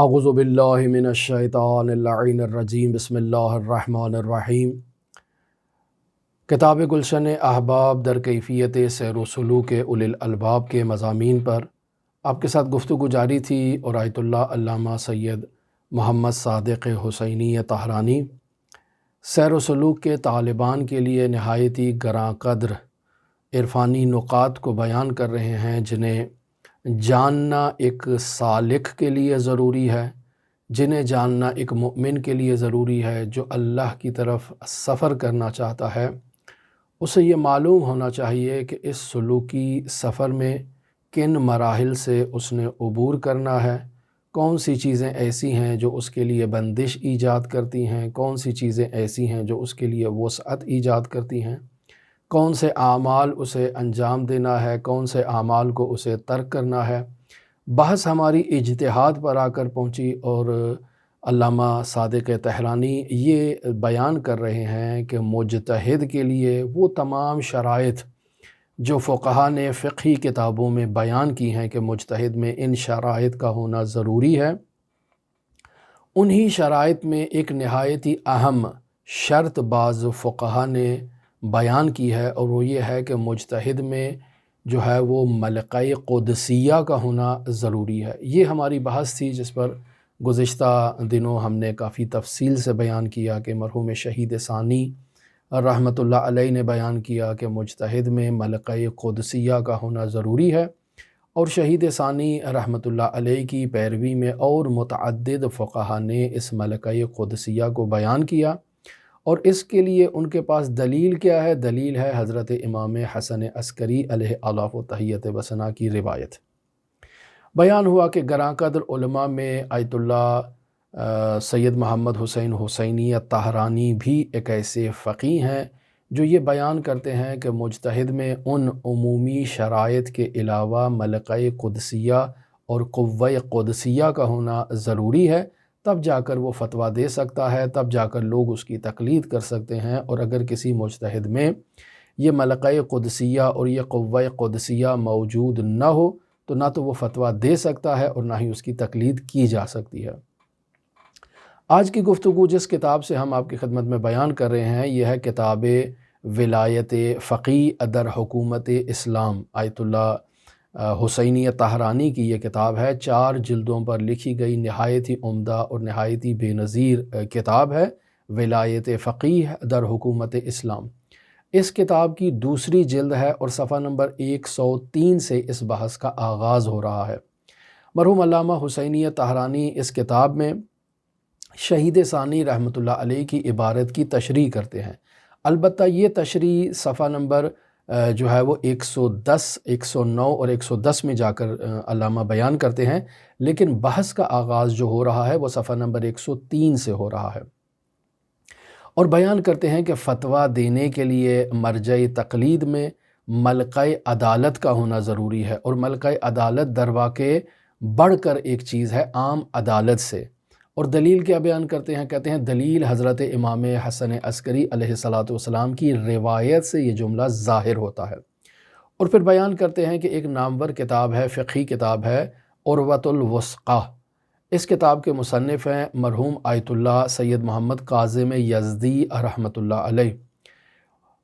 اعوذ باللہ من الشیطان اللعین الرجیم بسم اللہ الرحمن الرحیم۔ کتاب گلشن احباب در کیفیت سیر و سلوک اولی الالباب کے مضامین پر آپ کے ساتھ گفتگو جاری تھی، اور آیت اللہ علامہ سید محمد صادق حسینی طہرانی سیر و سلوک کے طالبان کے لیے نہایتی گراں قدر عرفانی نکات کو بیان کر رہے ہیں، جنہیں جاننا ایک سالک کے لیے ضروری ہے، جنہیں جاننا ایک مومن کے لیے ضروری ہے۔ جو اللہ کی طرف سفر کرنا چاہتا ہے اسے یہ معلوم ہونا چاہیے کہ اس سلوکی سفر میں کن مراحل سے اس نے عبور کرنا ہے، کون سی چیزیں ایسی ہیں جو اس کے لیے بندش ایجاد کرتی ہیں، کون سی چیزیں ایسی ہیں جو اس کے لیے وسعت ایجاد کرتی ہیں، کون سے اعمال اسے انجام دینا ہے، کون سے اعمال کو اسے ترک کرنا ہے۔ بحث ہماری اجتہاد پر آ کر پہنچی، اور علامہ صادق طہرانی یہ بیان کر رہے ہیں کہ مجتہد کے لیے وہ تمام شرائط جو فقہا نے فقہی کتابوں میں بیان کی ہیں کہ مجتہد میں ان شرائط کا ہونا ضروری ہے، انہی شرائط میں ایک نہایتی اہم شرط بعض فقہا نے بیان کی ہے، اور وہ یہ ہے کہ مجتہد میں جو ہے وہ ملکہ قدسیہ کا ہونا ضروری ہے۔ یہ ہماری بحث تھی، جس پر گزشتہ دنوں ہم نے کافی تفصیل سے بیان کیا کہ مرحوم شہید ثانی رحمۃ اللہ علیہ نے بیان کیا کہ مجتہد میں ملکہ قدسیہ کا ہونا ضروری ہے، اور شہید ثانی رحمۃ اللہ علیہ کی پیروی میں اور متعدد فقہا نے اس ملکہ قدسیہ کو بیان کیا، اور اس کے لیے ان کے پاس دلیل کیا ہے؟ دلیل ہے حضرت امام حسن عسکری علیہ الاف و تحیت وثنا کی روایت۔ بیان ہوا کہ گراں قدر علماء میں آیت اللہ سید محمد حسین حسینی طہرانی بھی ایک ایسے فقیہ ہیں جو یہ بیان کرتے ہیں کہ مجتہد میں ان عمومی شرائط کے علاوہ ملکہ قدسیہ اور قوہ قدسیہ کا ہونا ضروری ہے، تب جا کر وہ فتویٰ دے سکتا ہے، تب جا کر لوگ اس کی تقلید کر سکتے ہیں۔ اور اگر کسی مجتہد میں یہ ملکہ قدسیہ اور یہ قوہ قدسیہ موجود نہ ہو تو نہ تو وہ فتویٰ دے سکتا ہے اور نہ ہی اس کی تقلید کی جا سکتی ہے۔ آج کی گفتگو جس کتاب سے ہم آپ کی خدمت میں بیان کر رہے ہیں، یہ ہے کتاب ولایت فقیہ در حکومت اسلام۔ آیت اللہ حسینی طہرانی کی یہ کتاب ہے، 4 جلدوں پر لکھی گئی نہایت ہی عمدہ اور نہایت ہی بے نظیر کتاب ہے، ولایت فقیہ در حکومت اسلام۔ اس کتاب کی دوسری جلد ہے، اور صفحہ نمبر 103 سے اس بحث کا آغاز ہو رہا ہے۔ مرحوم علامہ حسینی طہرانی اس کتاب میں شہید ثانی رحمۃ اللہ علیہ کی عبارت کی تشریح کرتے ہیں۔ البتہ یہ تشریح صفحہ نمبر جو ہے وہ 110، 109 اور 110 میں جا کر علامہ بیان کرتے ہیں، لیکن بحث کا آغاز جو ہو رہا ہے وہ صفحہ نمبر 103 سے ہو رہا ہے، اور بیان کرتے ہیں کہ فتویٰ دینے کے لیے مرجع تقلید میں ملکہ عدالت کا ہونا ضروری ہے، اور ملکہ عدالت در واقع بڑھ کر ایک چیز ہے عام عدالت سے۔ اور دلیل کیا بیان کرتے ہیں؟ کہتے ہیں دلیل حضرت امام حسن عسکری علیہ السلام کی روایت سے یہ جملہ ظاہر ہوتا ہے۔ اور پھر بیان کرتے ہیں کہ ایک نامور کتاب ہے، فقہی کتاب ہے، عروۃ الوثقیٰ۔ اس کتاب کے مصنف ہیں مرحوم آیت اللہ سید محمد کاظم یزدی رحمۃ اللہ علیہ۔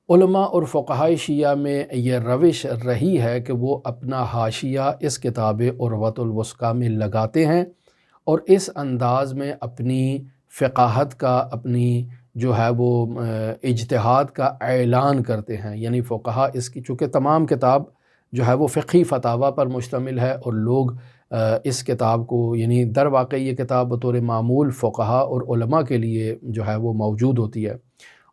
علماء اور فقہائے شیعہ میں یہ روش رہی ہے کہ وہ اپنا حاشیہ اس کتاب عروۃ الوثقیٰ میں لگاتے ہیں، اور اس انداز میں اپنی فقاہت کا، اپنی جو ہے وہ اجتہاد کا اعلان کرتے ہیں۔ یعنی فقہا اس کی، چونکہ تمام کتاب جو ہے وہ فقہی فتاویٰ پر مشتمل ہے، اور لوگ اس کتاب کو، یعنی در واقع یہ کتاب بطور معمول فقہا اور علماء کے لیے جو ہے وہ موجود ہوتی ہے،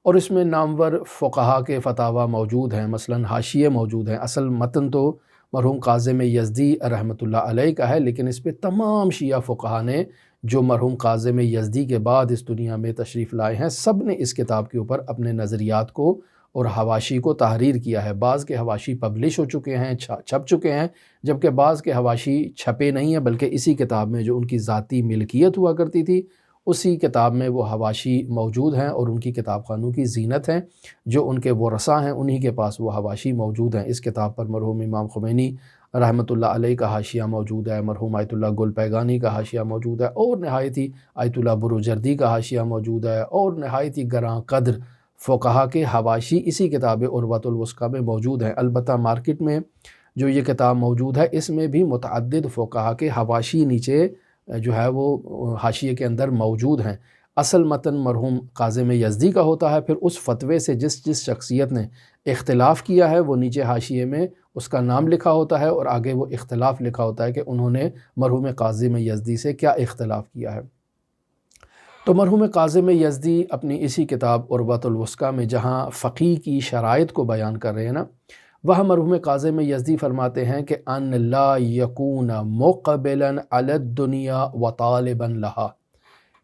اور اس میں نامور فقہا کے فتاویٰ موجود ہیں، مثلاً حاشیے موجود ہیں۔ اصل متن تو مرحوم کاظم یزدی رحمۃ اللہ علیہ کا ہے، لیکن اس پہ تمام شیعہ فقہا نے جو مرحوم کاظم یزدی کے بعد اس دنیا میں تشریف لائے ہیں، سب نے اس کتاب کے اوپر اپنے نظریات کو اور حواشی کو تحریر کیا ہے۔ بعض کے حواشی پبلش ہو چکے ہیں، چھپ چکے ہیں، جبکہ بعض کے حواشی چھپے نہیں ہیں، بلکہ اسی کتاب میں جو ان کی ذاتی ملکیت ہوا کرتی تھی اسی کتاب میں وہ حواشی موجود ہیں، اور ان کی کتاب خانوں کی زینت ہیں، جو ان کے ورثاء ہیں انہی کے پاس وہ حواشی موجود ہیں۔ اس کتاب پر مرحوم امام خمینی رحمۃ اللہ علیہ کا حاشیہ موجود ہے، مرحوم آیت اللہ گل پیگانی کا حاشیہ موجود ہے، اور نہایت ہی آیت اللہ بروجردی کا حاشیہ موجود ہے، اور نہایت ہی گراں قدر فقہا کے حواشی اسی کتاب عروۃ الوثقی میں موجود ہیں۔ البتہ مارکیٹ میں جو یہ کتاب موجود ہے اس میں بھی متعدد فقہا کے حواشی نیچے جو ہے وہ حاشیے کے اندر موجود ہیں۔ اصل متن مرحوم کاظم یزدی کا ہوتا ہے، پھر اس فتوے سے جس شخصیت نے اختلاف کیا ہے وہ نیچے حاشیے میں اس کا نام لکھا ہوتا ہے، اور آگے وہ اختلاف لکھا ہوتا ہے کہ انہوں نے مرحوم کاظم یزدی سے کیا اختلاف کیا ہے۔ تو مرحوم کاظم یزدی اپنی اسی کتاب عروۃ الوثقی میں جہاں فقی کی شرائط کو بیان کر رہے ہیں نا، وہ مرحوم کاظم یزدی فرماتے ہیں کہ ان لا یکون مقبلا علی الدنیا وطالبا لہا،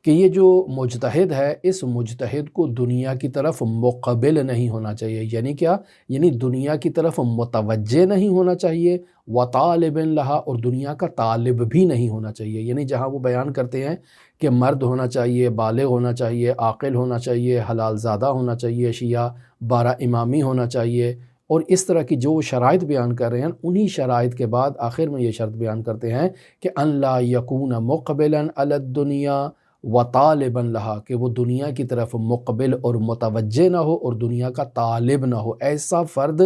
کہ یہ جو مجتہد ہے اس مجتہد کو دنیا کی طرف مقبل نہیں ہونا چاہیے، یعنی کیا؟ یعنی دنیا کی طرف متوجہ نہیں ہونا چاہیے، وطالب لہا، اور دنیا کا طالب بھی نہیں ہونا چاہیے۔ یعنی جہاں وہ بیان کرتے ہیں کہ مرد ہونا چاہیے، بالغ ہونا چاہیے، عاقل ہونا چاہیے، حلال زادہ ہونا چاہیے، شیعہ 12 امامی ہونا چاہیے، اور اس طرح کی جو شرائط بیان کر رہے ہیں، انہی شرائط کے بعد آخر میں یہ شرط بیان کرتے ہیں کہ ان لا یکون مقبلا علی الدنیا وطالبا لہا، کہ وہ دنیا کی طرف مقبل اور متوجہ نہ ہو اور دنیا کا طالب نہ ہو۔ ایسا فرد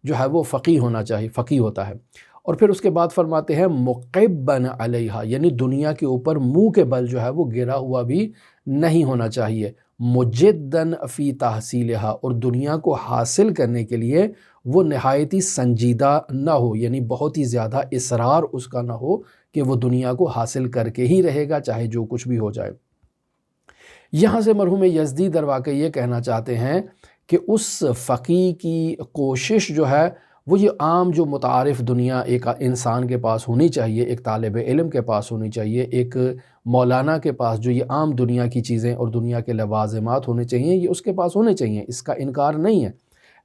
جو ہے وہ فقی ہونا چاہیے، فقی ہوتا ہے۔ اور پھر اس کے بعد فرماتے ہیں مقبا علیہا، یعنی دنیا کے اوپر منہ کے بل جو ہے وہ گرا ہوا بھی نہیں ہونا چاہیے، مجدن فی تحصیلہا، اور دنیا کو حاصل کرنے کے لیے وہ نہایت ہی سنجیدہ نہ ہو، یعنی بہت ہی زیادہ اصرار اس کا نہ ہو کہ وہ دنیا کو حاصل کر کے ہی رہے گا چاہے جو کچھ بھی ہو جائے۔ یہاں سے مرحوم یزدی در واقع یہ کہنا چاہتے ہیں کہ اس فقی کی کوشش جو ہے وہ یہ عام جو متعارف دنیا ایک انسان کے پاس ہونی چاہیے، ایک طالب علم کے پاس ہونی چاہیے، ایک مولانا کے پاس جو یہ عام دنیا کی چیزیں اور دنیا کے لوازمات ہونے چاہیے، یہ اس کے پاس ہونے چاہیے، اس کا انکار نہیں ہے،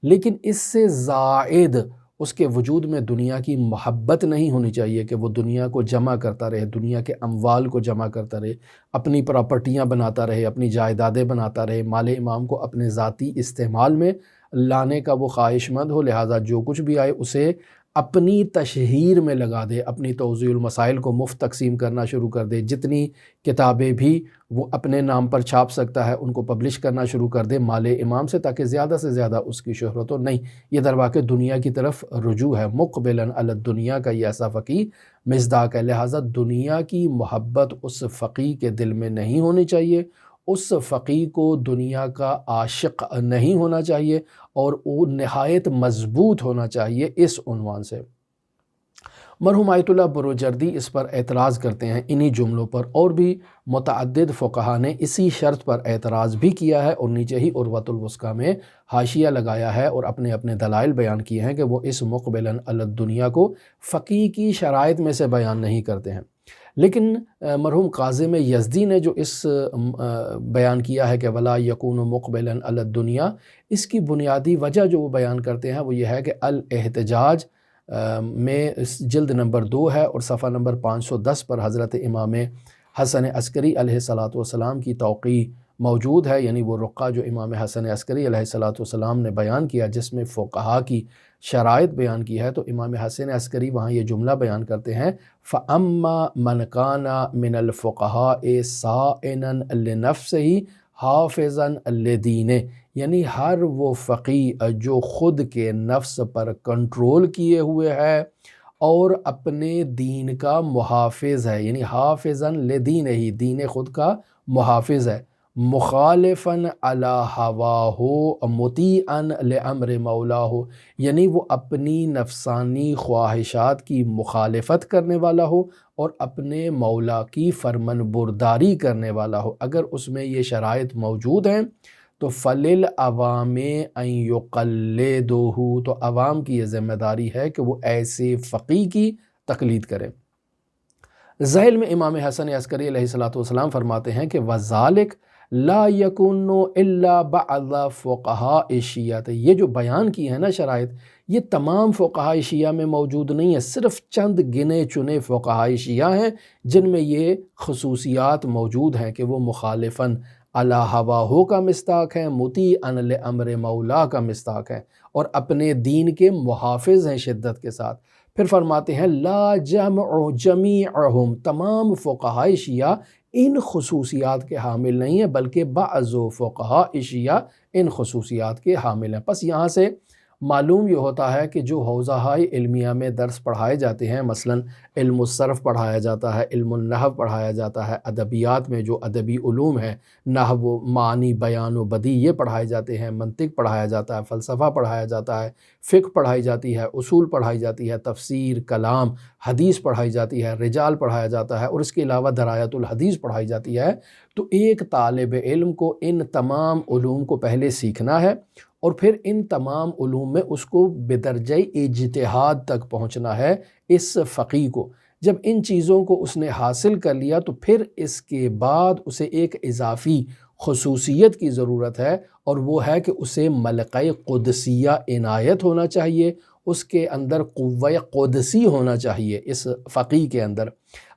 لیکن اس سے زائد اس کے وجود میں دنیا کی محبت نہیں ہونی چاہیے کہ وہ دنیا کو جمع کرتا رہے، دنیا کے اموال کو جمع کرتا رہے، اپنی پراپرٹیاں بناتا رہے، اپنی جائیدادیں بناتا رہے، مال امام کو اپنے ذاتی استعمال میں لانے کا وہ خواہش مند ہو، لہٰذا جو کچھ بھی آئے اسے اپنی تشہیر میں لگا دے، اپنی توزیع المسائل کو مفت تقسیم کرنا شروع کر دے، جتنی کتابیں بھی وہ اپنے نام پر چھاپ سکتا ہے ان کو پبلش کرنا شروع کر دے مال امام سے، تاکہ زیادہ سے زیادہ اس کی شہرت ہو۔ نہیں، یہ در واقع دنیا کی طرف رجوع ہے، مقبلا علی الدنیا کا یہ ایسا فقی مصداق ہے، لہٰذا دنیا کی محبت اس فقی کے دل میں نہیں ہونی چاہیے، اس فقی کو دنیا کا عاشق نہیں ہونا چاہیے، اور وہ نہایت مضبوط ہونا چاہیے اس عنوان سے۔ مرحوم آیت اللہ بروجردی اس پر اعتراض کرتے ہیں انہی جملوں پر، اور بھی متعدد فقہا نے اسی شرط پر اعتراض بھی کیا ہے، اور نیچے ہی عروۃ الوثقی میں حاشیہ لگایا ہے اور اپنے اپنے دلائل بیان کیے ہیں کہ وہ اس مقبلا علی الدنیا کو فقی کی شرائط میں سے بیان نہیں کرتے ہیں۔ لیکن مرحوم کاظم یزدی نے جو اس بیان کیا ہے کہ ولا یکون مقبلا علی الدنیا، اس کی بنیادی وجہ جو وہ بیان کرتے ہیں وہ یہ ہے کہ الاحتجاج میں جلد نمبر 2 ہے اور صفحہ نمبر 510 پر حضرت امام حسن عسکری علیہ السلام کی توقیع موجود ہے، یعنی وہ رقعہ جو امام حسن عسکری علیہ السلام نے بیان کیا جس میں فقہا کی شرائط بیان کی ہے، تو امام حسن عسکری وہاں یہ جملہ بیان کرتے ہیں فَأَمَّا مَنْ كَانَ مِنَ الْفُقَهَاءِ صَائِنًا لِنَفْسِهِ حَافِظًا لِدِينِهِ، یعنی ہر وہ فقی جو خود کے نفس پر کنٹرول کیے ہوئے ہے اور اپنے دین کا محافظ ہے، یعنی حافظاً لدینہ، دین خود کا محافظ ہے، مخالفاً علی ہواہ مطیعاً لامر مولاہ، یعنی وہ اپنی نفسانی خواہشات کی مخالفت کرنے والا ہو اور اپنے مولا کی فرمان برداری کرنے والا ہو۔ اگر اس میں یہ شرائط موجود ہیں تو فَلِلْعَوَامِ أَن يُقَلِّدُوهُ، تو عوام کی یہ ذمہ داری ہے کہ وہ ایسے فقی کی تقلید کریں۔ ذیل میں امام حسن عسکری علیہ السلام فرماتے ہیں کہ وَذَلِكَ لا یکون الا بعض فقہاء الشیعہ، یہ جو بیان کی ہے نا شرائط، یہ تمام فقہاء شیعہ میں موجود نہیں ہے، صرف چند گنے چنے فقہاء شیعہ ہیں جن میں یہ خصوصیات موجود ہیں کہ وہ مخالفاً علی ہواہ کا مصداق ہیں، مطیعاً لامر مولا کا مصداق ہیں، اور اپنے دین کے محافظ ہیں شدت کے ساتھ۔ پھر فرماتے ہیں لا جمع جمیعہم، تمام فقہاء شیعہ ان خصوصیات کے حامل نہیں ہیں، بلکہ بعض فقہاء شیعہ ان خصوصیات کے حامل ہیں۔ پس یہاں سے معلوم یہ ہوتا ہے کہ جو حوزہ علمیہ میں درس پڑھائے جاتے ہیں، مثلا علم الصرف پڑھایا جاتا ہے، علم النحو پڑھایا جاتا ہے، ادبیات میں جو ادبی علوم ہیں، نحو، معنی، بیان و بدیع، یہ پڑھائے جاتے ہیں، منطق پڑھایا جاتا ہے، فلسفہ پڑھایا جاتا ہے، فقہ پڑھائی جاتی ہے، اصول پڑھائی جاتی ہے، تفسیر، کلام، حدیث پڑھائی جاتی ہے، رجال پڑھایا جاتا ہے، اور اس کے علاوہ درایت الحدیث پڑھائی جاتی ہے۔ تو ایک طالب علم کو ان تمام علوم کو پہلے سیکھنا ہے، اور پھر ان تمام علوم میں اس کو بدرجہ اجتہاد تک پہنچنا ہے اس فقیہ کو۔ جب ان چیزوں کو اس نے حاصل کر لیا تو پھر اس کے بعد اسے ایک اضافی خصوصیت کی ضرورت ہے، اور وہ ہے کہ اسے ملکہ قدسیہ عنایت ہونا چاہیے، اس کے اندر قوہ قدسی ہونا چاہیے اس فقیہ کے اندر۔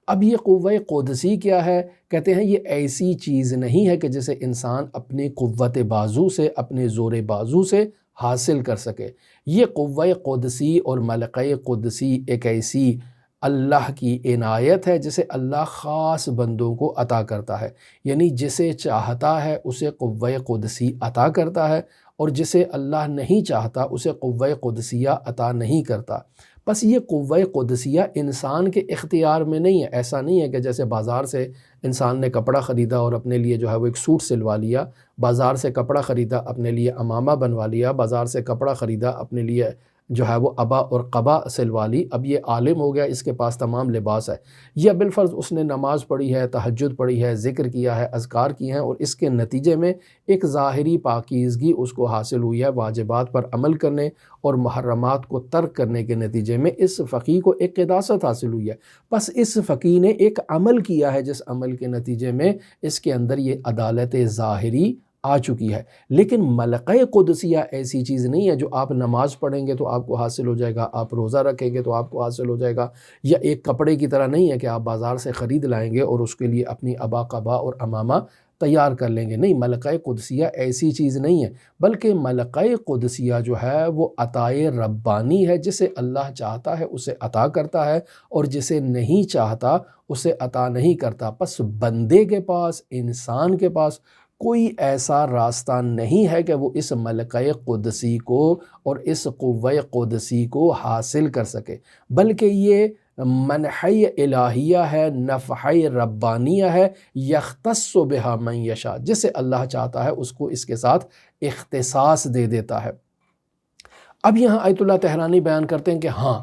اب یہ قوہ قدسی کیا ہے؟ کہتے ہیں یہ ایسی چیز نہیں ہے کہ جسے انسان اپنی قوت بازو سے، اپنے زور بازو سے حاصل کر سکے۔ یہ قوہ قدسی اور ملکہ قدسی ایک ایسی اللہ کی عنایت ہے جسے اللہ خاص بندوں کو عطا کرتا ہے، یعنی جسے چاہتا ہے اسے قوہ قدسی عطا کرتا ہے، اور جسے اللہ نہیں چاہتا اسے قوہ قدسیہ عطا نہیں کرتا۔ بس یہ قوہ قدسیہ انسان کے اختیار میں نہیں ہے۔ ایسا نہیں ہے کہ جیسے بازار سے انسان نے کپڑا خریدا اور اپنے لیے جو ہے وہ ایک سوٹ سلوا لیا، بازار سے کپڑا خریدا اپنے لیے عمامہ بنوا لیا، بازار سے کپڑا خریدا اپنے لیے جو ہے وہ عبا اور قبا سلوا لی، اب یہ عالم ہو گیا، اس کے پاس تمام لباس ہے، یا بالفرض اس نے نماز پڑھی ہے، تہجد پڑھی ہے، ذکر کیا ہے، اذکار کیے ہیں، اور اس کے نتیجے میں ایک ظاہری پاکیزگی اس کو حاصل ہوئی ہے، واجبات پر عمل کرنے اور محرمات کو ترک کرنے کے نتیجے میں اس فقیہ کو ایک قداست حاصل ہوئی ہے۔ بس اس فقیہ نے ایک عمل کیا ہے جس عمل کے نتیجے میں اس کے اندر یہ عدالت ظاہری آ چکی ہے۔ لیکن ملکہ قدسیہ ایسی چیز نہیں ہے جو آپ نماز پڑھیں گے تو آپ کو حاصل ہو جائے گا، آپ روزہ رکھیں گے تو آپ کو حاصل ہو جائے گا، یا ایک کپڑے کی طرح نہیں ہے کہ آپ بازار سے خرید لائیں گے اور اس کے لیے اپنی عبا قبا اور عمامہ تیار کر لیں گے۔ نہیں، ملکہ قدسیہ ایسی چیز نہیں ہے، بلکہ ملکہ قدسیہ جو ہے وہ عطائے ربانی ہے، جسے اللہ چاہتا ہے اسے عطا کرتا ہے، اور جسے نہیں چاہتا اسے عطا نہیں کرتا۔ پس بندے کے پاس، انسان کے پاس کوئی ایسا راستہ نہیں ہے کہ وہ اس ملکہ قدسی کو اور اس قوہ قدسی کو حاصل کر سکے، بلکہ یہ منحی الہیہ ہے، نفحی ربانیہ ہے، یختص بہا من یشاء، جسے اللہ چاہتا ہے اس کو اس کے ساتھ اختصاص دے دیتا ہے۔ اب یہاں آیت اللہ تہرانی بیان کرتے ہیں کہ ہاں،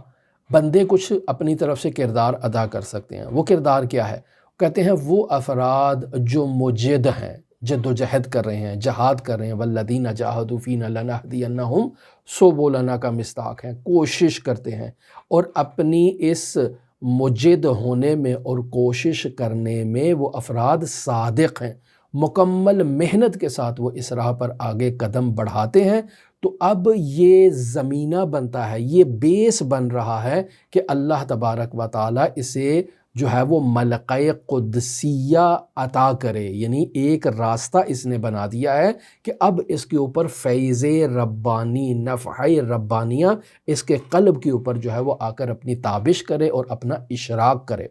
بندے کچھ اپنی طرف سے کردار ادا کر سکتے ہیں۔ وہ کردار کیا ہے؟ کہتے ہیں وہ افراد جو مجد ہیں، جد و جہد کر رہے ہیں، جہاد کر رہے ہیں، والذین جاہدوا فینا لنہدینہم سبلنا کا مصداق ہیں، کوشش کرتے ہیں، اور اپنی اس مجد ہونے میں اور کوشش کرنے میں وہ افراد صادق ہیں، مکمل محنت کے ساتھ وہ اس راہ پر آگے قدم بڑھاتے ہیں۔ تو اب یہ زمینہ بنتا ہے، یہ بیس بن رہا ہے کہ اللہ تبارک و تعالیٰ اسے جو ہے وہ ملکہ قدسیہ عطا کرے، یعنی ایک راستہ اس نے بنا دیا ہے کہ اب اس کے اوپر فیض ربانی، نفع ربانیہ اس کے قلب کے اوپر جو ہے وہ آ کر اپنی تابش کرے اور اپنا اشراق کرے۔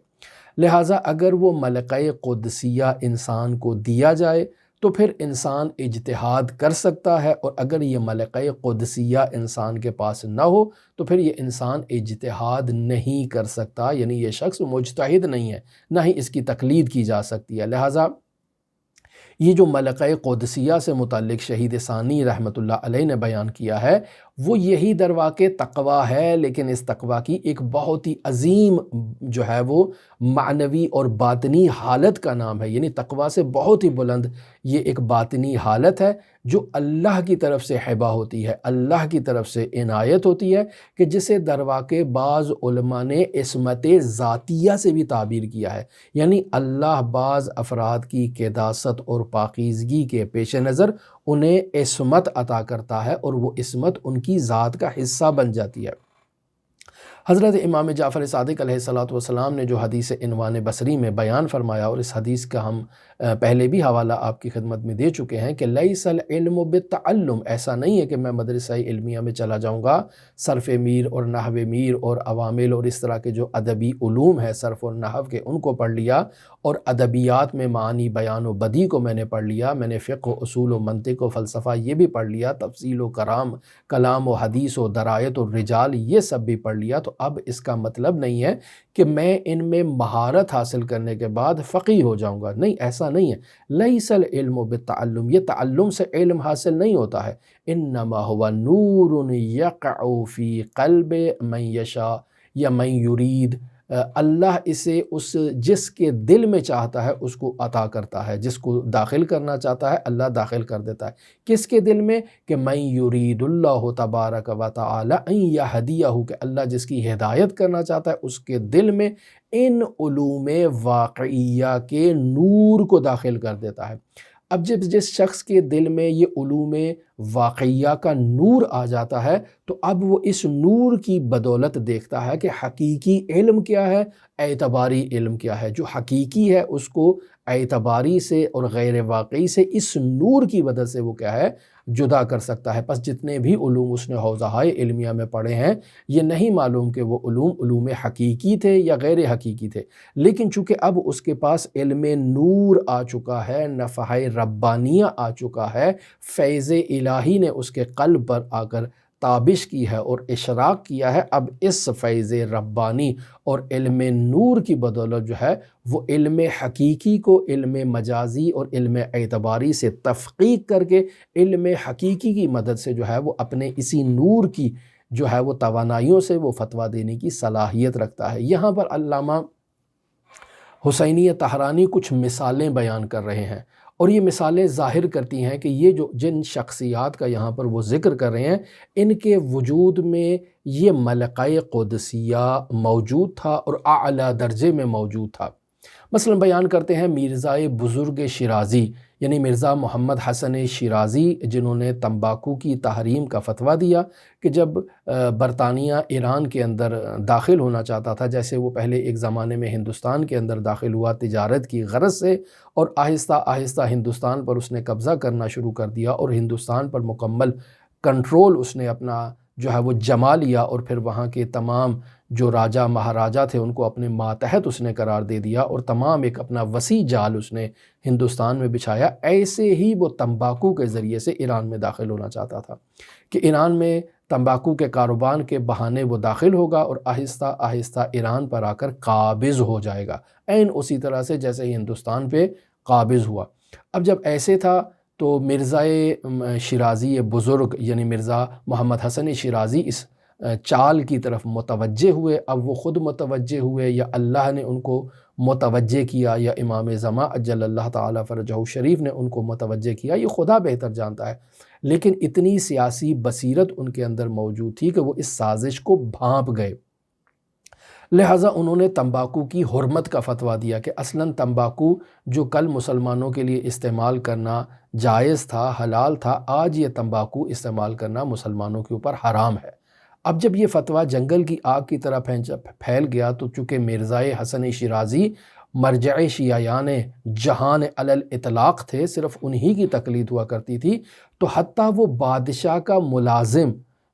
لہٰذا اگر وہ ملکہ قدسیہ انسان کو دیا جائے تو پھر انسان اجتہاد کر سکتا ہے، اور اگر یہ ملکہ قدسیہ انسان کے پاس نہ ہو تو پھر یہ انسان اجتہاد نہیں کر سکتا، یعنی یہ شخص مجتہد نہیں ہے، نہ ہی اس کی تقلید کی جا سکتی ہے۔ لہٰذا یہ جو ملکہ قدسیہ سے متعلق شہید ثانی رحمۃ اللہ علیہ نے بیان کیا ہے، وہ یہی درواقع تقویٰ ہے، لیکن اس تقویٰ کی ایک بہت ہی عظیم جو ہے وہ معنوی اور باطنی حالت کا نام ہے، یعنی تقویٰ سے بہت ہی بلند یہ ایک باطنی حالت ہے جو اللہ کی طرف سے ہبہ ہوتی ہے، اللہ کی طرف سے عنایت ہوتی ہے، کہ جسے درواقع بعض علماء نے عصمت ذاتیہ سے بھی تعبیر کیا ہے، یعنی اللہ بعض افراد کی قداست اور پاکیزگی کے پیش نظر انہیں عصمت عطا کرتا ہے، اور وہ عصمت ان کی ذات کا حصہ بن جاتی ہے۔ حضرت امام جعفر صادق علیہ الصلوۃ والسلام نے جو حدیث عنوان بصری میں بیان فرمایا، اور اس حدیث کا ہم پہلے بھی حوالہ آپ کی خدمت میں دے چکے ہیں کہ لیس العلم بالتعلم، ایسا نہیں ہے کہ میں مدرسہ علمیہ میں چلا جاؤں گا، صرف میر اور نحو میر اور عوامل اور اس طرح کے جو ادبی علوم ہے صرف اور نحو کے، ان کو پڑھ لیا، اور ادبیات میں معانی بیان و بدیع کو میں نے پڑھ لیا، میں نے فقہ و اصول و منطق و فلسفہ یہ بھی پڑھ لیا، تفصیل و کلام و حدیث و درایت و رجال یہ سب بھی پڑھ لیا، تو اب اس کا مطلب نہیں ہے کہ میں ان میں مہارت حاصل کرنے کے بعد فقیہ ہو جاؤں گا، نہیں، ایسا نہیں ہے۔ لیس العلم بالتعلم، یہ تعلم سے علم حاصل نہیں ہوتا ہے، انما هو نور یقع فی قلب من یشاء یا من یرید، اللہ اسے جس کے دل میں چاہتا ہے اس کو عطا کرتا ہے، جس کو داخل کرنا چاہتا ہے اللہ داخل کر دیتا ہے۔ کس کے دل میں؟ کہ من یرید اللہ تبارک و تعالی ان یہدیہ، کہ اللہ جس کی ہدایت کرنا چاہتا ہے اس کے دل میں ان علوم واقعیہ کے نور کو داخل کر دیتا ہے۔ اب جس شخص کے دل میں یہ علوم واقعیہ کا نور آ جاتا ہے تو اب وہ اس نور کی بدولت دیکھتا ہے کہ حقیقی علم کیا ہے، اعتباری علم کیا ہے۔ جو حقیقی ہے اس کو اعتباری سے اور غیر واقعی سے اس نور کی وجہ سے وہ کیا ہے، جدا کر سکتا ہے۔ پس جتنے بھی علوم اس نے حوزہائے علمیہ میں پڑھے ہیں، یہ نہیں معلوم کہ وہ علوم حقیقی تھے یا غیر حقیقی تھے، لیکن چونکہ اب اس کے پاس علم نور آ چکا ہے، نفحہ ربانیہ آ چکا ہے، فیض الہی نے اس کے قلب پر آ کر تابش کی ہے اور اشراق کیا ہے، اب اس فیض ربانی اور علم نور کی بدولت جو ہے وہ علم حقیقی کو علم مجازی اور علم اعتباری سے تفقیق کر کے علم حقیقی کی مدد سے جو ہے وہ اپنے اسی نور کی جو ہے وہ توانائیوں سے وہ فتویٰ دینے کی صلاحیت رکھتا ہے۔ یہاں پر علامہ حسینی طہرانی کچھ مثالیں بیان کر رہے ہیں، اور یہ مثالیں ظاہر کرتی ہیں کہ یہ جن شخصیات کا یہاں پر وہ ذکر کر رہے ہیں، ان کے وجود میں یہ ملکہ قدسیہ موجود تھا اور اعلیٰ درجے میں موجود تھا۔ مثلا بیان کرتے ہیں مرزا بزرگ شیرازی، یعنی مرزا محمد حسن شیرازی، جنہوں نے تمباکو کی تحریم کا فتویٰ دیا کہ جب برطانیہ ایران کے اندر داخل ہونا چاہتا تھا، جیسے وہ پہلے ایک زمانے میں ہندوستان کے اندر داخل ہوا تجارت کی غرض سے، اور آہستہ آہستہ ہندوستان پر اس نے قبضہ کرنا شروع کر دیا اور ہندوستان پر مکمل کنٹرول اس نے اپنا جو ہے وہ جما لیا، اور پھر وہاں کے تمام جو راجہ مہاراجہ تھے ان کو اپنے ماتحت اس نے قرار دے دیا، اور تمام ایک اپنا وسیع جال اس نے ہندوستان میں بچھایا۔ ایسے ہی وہ تمباکو کے ذریعے سے ایران میں داخل ہونا چاہتا تھا کہ ایران میں تمباکو کے کاروبار کے بہانے وہ داخل ہوگا اور آہستہ آہستہ ایران پر آ کر قابض ہو جائے گا، عین اسی طرح سے جیسے ہی ہندوستان پہ قابض ہوا۔ اب جب ایسے تھا تو مرزا شیرازی بزرگ یعنی مرزا محمد حسن شیرازی اس چال کی طرف متوجہ ہوئے۔ اب وہ خود متوجہ ہوئے یا اللہ نے ان کو متوجہ کیا یا امام زمان اجل اللہ تعالیٰ فرجہ شریف نے ان کو متوجہ کیا، یہ خدا بہتر جانتا ہے، لیکن اتنی سیاسی بصیرت ان کے اندر موجود تھی کہ وہ اس سازش کو بھانپ گئے۔ لہٰذا انہوں نے تمباکو کی حرمت کا فتویٰ دیا کہ اصلاً تمباکو جو کل مسلمانوں کے لیے استعمال کرنا جائز تھا، حلال تھا، آج یہ تمباکو استعمال کرنا مسلمانوں کے اوپر حرام ہے۔ اب جب یہ فتویٰ جنگل کی آگ کی طرح پھیل گیا تو چونکہ مرزا حسن شیرازی مرجع شیعیان جہان علی الاطلاق تھے، صرف انہی کی تقلید ہوا کرتی تھی، تو حتیٰ وہ بادشاہ کا ملازم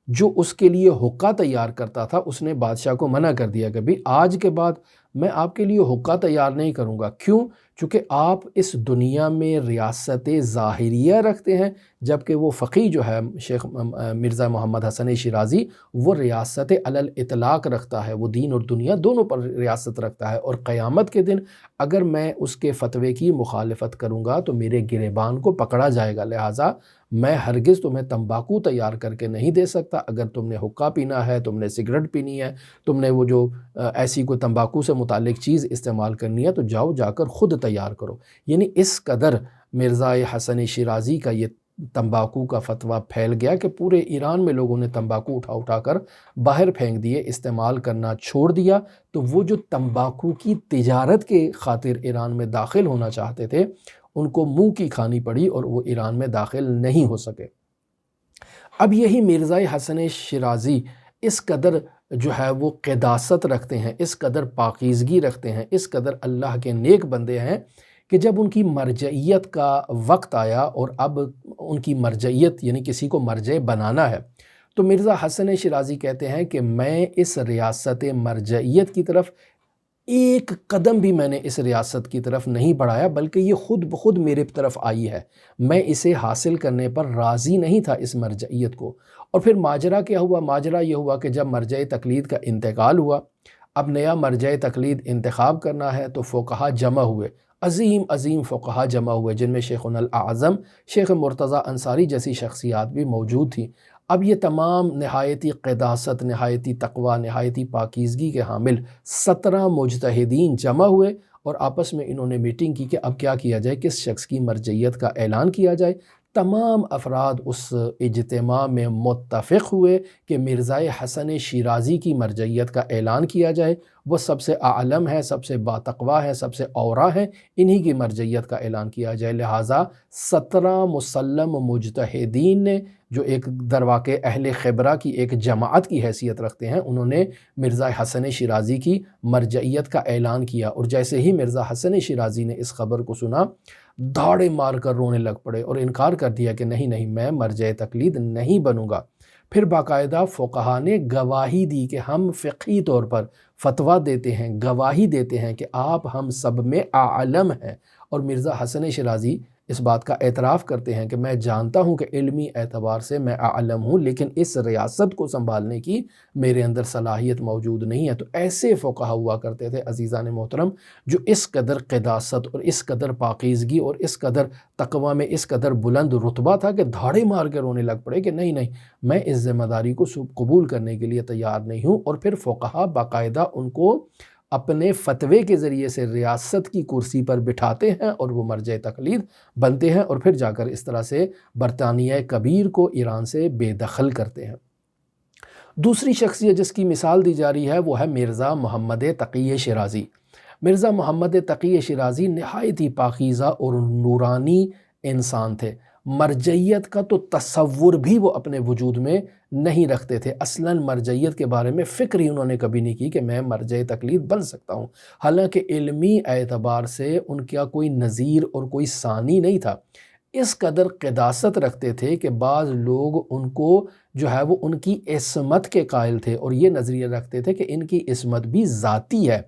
جو اس کے لیے حقہ تیار کرتا تھا، اس نے بادشاہ کو منع کر دیا کہ بھئی آج کے بعد میں آپ کے لیے حقہ تیار نہیں کروں گا۔ کیوں؟ چونکہ آپ اس دنیا میں ریاست ظاہریہ رکھتے ہیں، جبکہ وہ فقیہ جو ہے شیخ مرزا محمد حسن شیرازی وہ ریاست علی الاطلاق رکھتا ہے، وہ دین اور دنیا دونوں پر ریاست رکھتا ہے، اور قیامت کے دن اگر میں اس کے فتوے کی مخالفت کروں گا تو میرے گریبان کو پکڑا جائے گا، لہٰذا میں ہرگز تمہیں تمباکو تیار کر کے نہیں دے سکتا۔ اگر تم نے حقہ پینا ہے، تم نے سگریٹ پینی ہے، تم نے وہ جو ایسی کوئی تمباکو سے متعلق چیز استعمال کرنی ہے تو جا کر خود تیار کرو۔ یعنی اس قدر مرزا حسن شیرازی کا یہ تمباکو کا فتویٰ پھیل گیا کہ پورے ایران میں لوگوں نے تمباکو اٹھا کر باہر پھینک دیے، استعمال کرنا چھوڑ دیا۔ تو وہ جو تمباکو کی تجارت کے خاطر ایران میں داخل ہونا چاہتے تھے ان کو منہ کی کھانی پڑی اور وہ ایران میں داخل نہیں ہو سکے۔ اب یہی مرزا حسن شیرازی اس قدر جو ہے وہ قداست رکھتے ہیں، اس قدر پاکیزگی رکھتے ہیں، اس قدر اللہ کے نیک بندے ہیں کہ جب ان کی مرجعیت کا وقت آیا اور اب ان کی مرجعیت یعنی کسی کو مرجع بنانا ہے، تو مرزا حسن شیرازی کہتے ہیں کہ میں اس ریاست مرجعیت کی طرف ایک قدم بھی میں نے اس ریاست کی طرف نہیں بڑھایا، بلکہ یہ خود بخود میرے طرف آئی ہے۔ میں اسے حاصل کرنے پر راضی نہیں تھا اس مرجعیت کو۔ اور پھر ماجرا کیا ہوا؟ ماجرا یہ ہوا کہ جب مرجع تقلید کا انتقال ہوا، اب نیا مرجع تقلید انتخاب کرنا ہے، تو فقہا جمع ہوئے، عظیم عظیم فقہا جمع ہوئے، جن میں شیخنا الاعظم شیخ مرتضیٰ انصاری جیسی شخصیات بھی موجود تھیں۔ اب یہ تمام نہایتی قداست، نہایتی تقوی، نہایتی پاکیزگی کے حامل 17 مجتہدین جمع ہوئے اور آپس میں انہوں نے میٹنگ کی کہ اب کیا کیا جائے، کس شخص کی مرجعیت کا اعلان کیا جائے۔ تمام افراد اس اجتماع میں متفق ہوئے کہ مرزا حسن شیرازی کی مرجعیت کا اعلان کیا جائے۔ وہ سب سے اعلم ہے، سب سے باتقوا ہے، سب سے اوریٰ ہیں، انہی کی مرجعیت کا اعلان کیا جائے۔ لہٰذا 17 مسلم مجتہدین نے، جو ایک درواقع اہل خبرہ کی ایک جماعت کی حیثیت رکھتے ہیں، انہوں نے مرزا حسن شیرازی کی مرجعیت کا اعلان کیا۔ اور جیسے ہی مرزا حسن شیرازی نے اس خبر کو سنا، دھاڑے مار کر رونے لگ پڑے اور انکار کر دیا کہ نہیں نہیں، میں مرجع تقلید نہیں بنوں گا۔ پھر باقاعدہ فقہا نے گواہی دی کہ ہم فقہی طور پر فتویٰ دیتے ہیں، گواہی دیتے ہیں کہ آپ ہم سب میں اعلم ہیں۔ اور مرزا حسن شیرازی اس بات کا اعتراف کرتے ہیں کہ میں جانتا ہوں کہ علمی اعتبار سے میں اعلم ہوں، لیکن اس ریاست کو سنبھالنے کی میرے اندر صلاحیت موجود نہیں ہے۔ تو ایسے فقہا ہوا کرتے تھے عزیزان محترم، جو اس قدر قداست اور اس قدر پاکیزگی اور اس قدر تقوی میں اس قدر بلند رتبہ تھا کہ دھاڑے مار کے رونے لگ پڑے کہ نہیں نہیں، میں اس ذمہ داری کو قبول کرنے کے لیے تیار نہیں ہوں۔ اور پھر فقہا باقاعدہ ان کو اپنے فتوے کے ذریعے سے ریاست کی کرسی پر بٹھاتے ہیں اور وہ مرجع تقلید بنتے ہیں، اور پھر جا کر اس طرح سے برطانیہ کبیر کو ایران سے بے دخل کرتے ہیں۔ دوسری شخصیت جس کی مثال دی جا رہی ہے وہ ہے مرزا محمد تقی شیرازی۔ مرزا محمد تقی شیرازی نہایت ہی پاکیزہ اور نورانی انسان تھے۔ مرجعیت کا تو تصور بھی وہ اپنے وجود میں نہیں رکھتے تھے، اصلاً مرجعیت کے بارے میں فکر ہی انہوں نے کبھی نہیں کی کہ میں مرجع تقلید بن سکتا ہوں، حالانکہ علمی اعتبار سے ان کا کوئی نظیر اور کوئی ثانی نہیں تھا۔ اس قدر قداست رکھتے تھے کہ بعض لوگ ان کو جو ہے وہ ان کی عصمت کے قائل تھے، اور یہ نظریہ رکھتے تھے کہ ان کی عصمت بھی ذاتی ہے،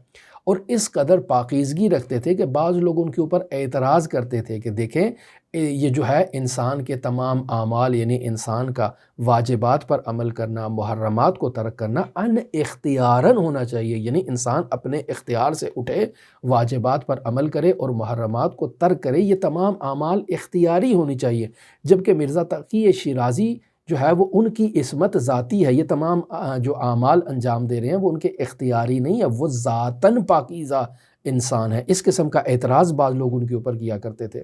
اور اس قدر پاکیزگی رکھتے تھے کہ بعض لوگ ان کے اوپر اعتراض کرتے تھے کہ دیکھیں یہ جو ہے انسان کے تمام اعمال، یعنی انسان کا واجبات پر عمل کرنا، محرمات کو ترک کرنا ان اختیاراً ہونا چاہیے، یعنی انسان اپنے اختیار سے اٹھے، واجبات پر عمل کرے اور محرمات کو ترک کرے، یہ تمام اعمال اختیاری ہونی چاہیے۔ جبکہ مرزا تقی شیرازی جو ہے وہ ان کی عصمت ذاتی ہے، یہ تمام جو اعمال انجام دے رہے ہیں وہ ان کے اختیاری نہیں ہے، وہ ذاتاً پاکیزہ انسان ہے۔ اس قسم کا اعتراض بعض لوگ ان کے اوپر کیا کرتے تھے۔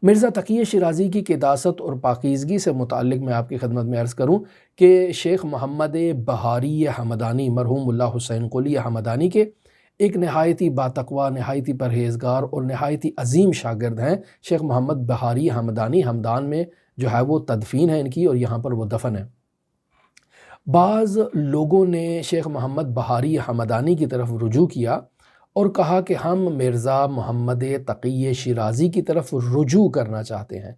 مرزا تقی شیرازی کی قداست اور پاکیزگی سے متعلق میں آپ کی خدمت میں عرض کروں کہ شیخ محمد بہاری حمدانی، مرحوم اللہ حسین قلی حمدانی کے ایک نہایتی باتقوا، نہایتی پرہیزگار اور نہایتی عظیم شاگرد ہیں شیخ محمد بہاری حمدانی۔ ہمدان میں جو ہے وہ تدفین ہے ان کی، اور یہاں پر وہ دفن ہے۔ بعض لوگوں نے شیخ محمد بہاری حمدانی کی طرف رجوع کیا اور کہا کہ ہم مرزا محمد تقی شیرازی کی طرف رجوع کرنا چاہتے ہیں۔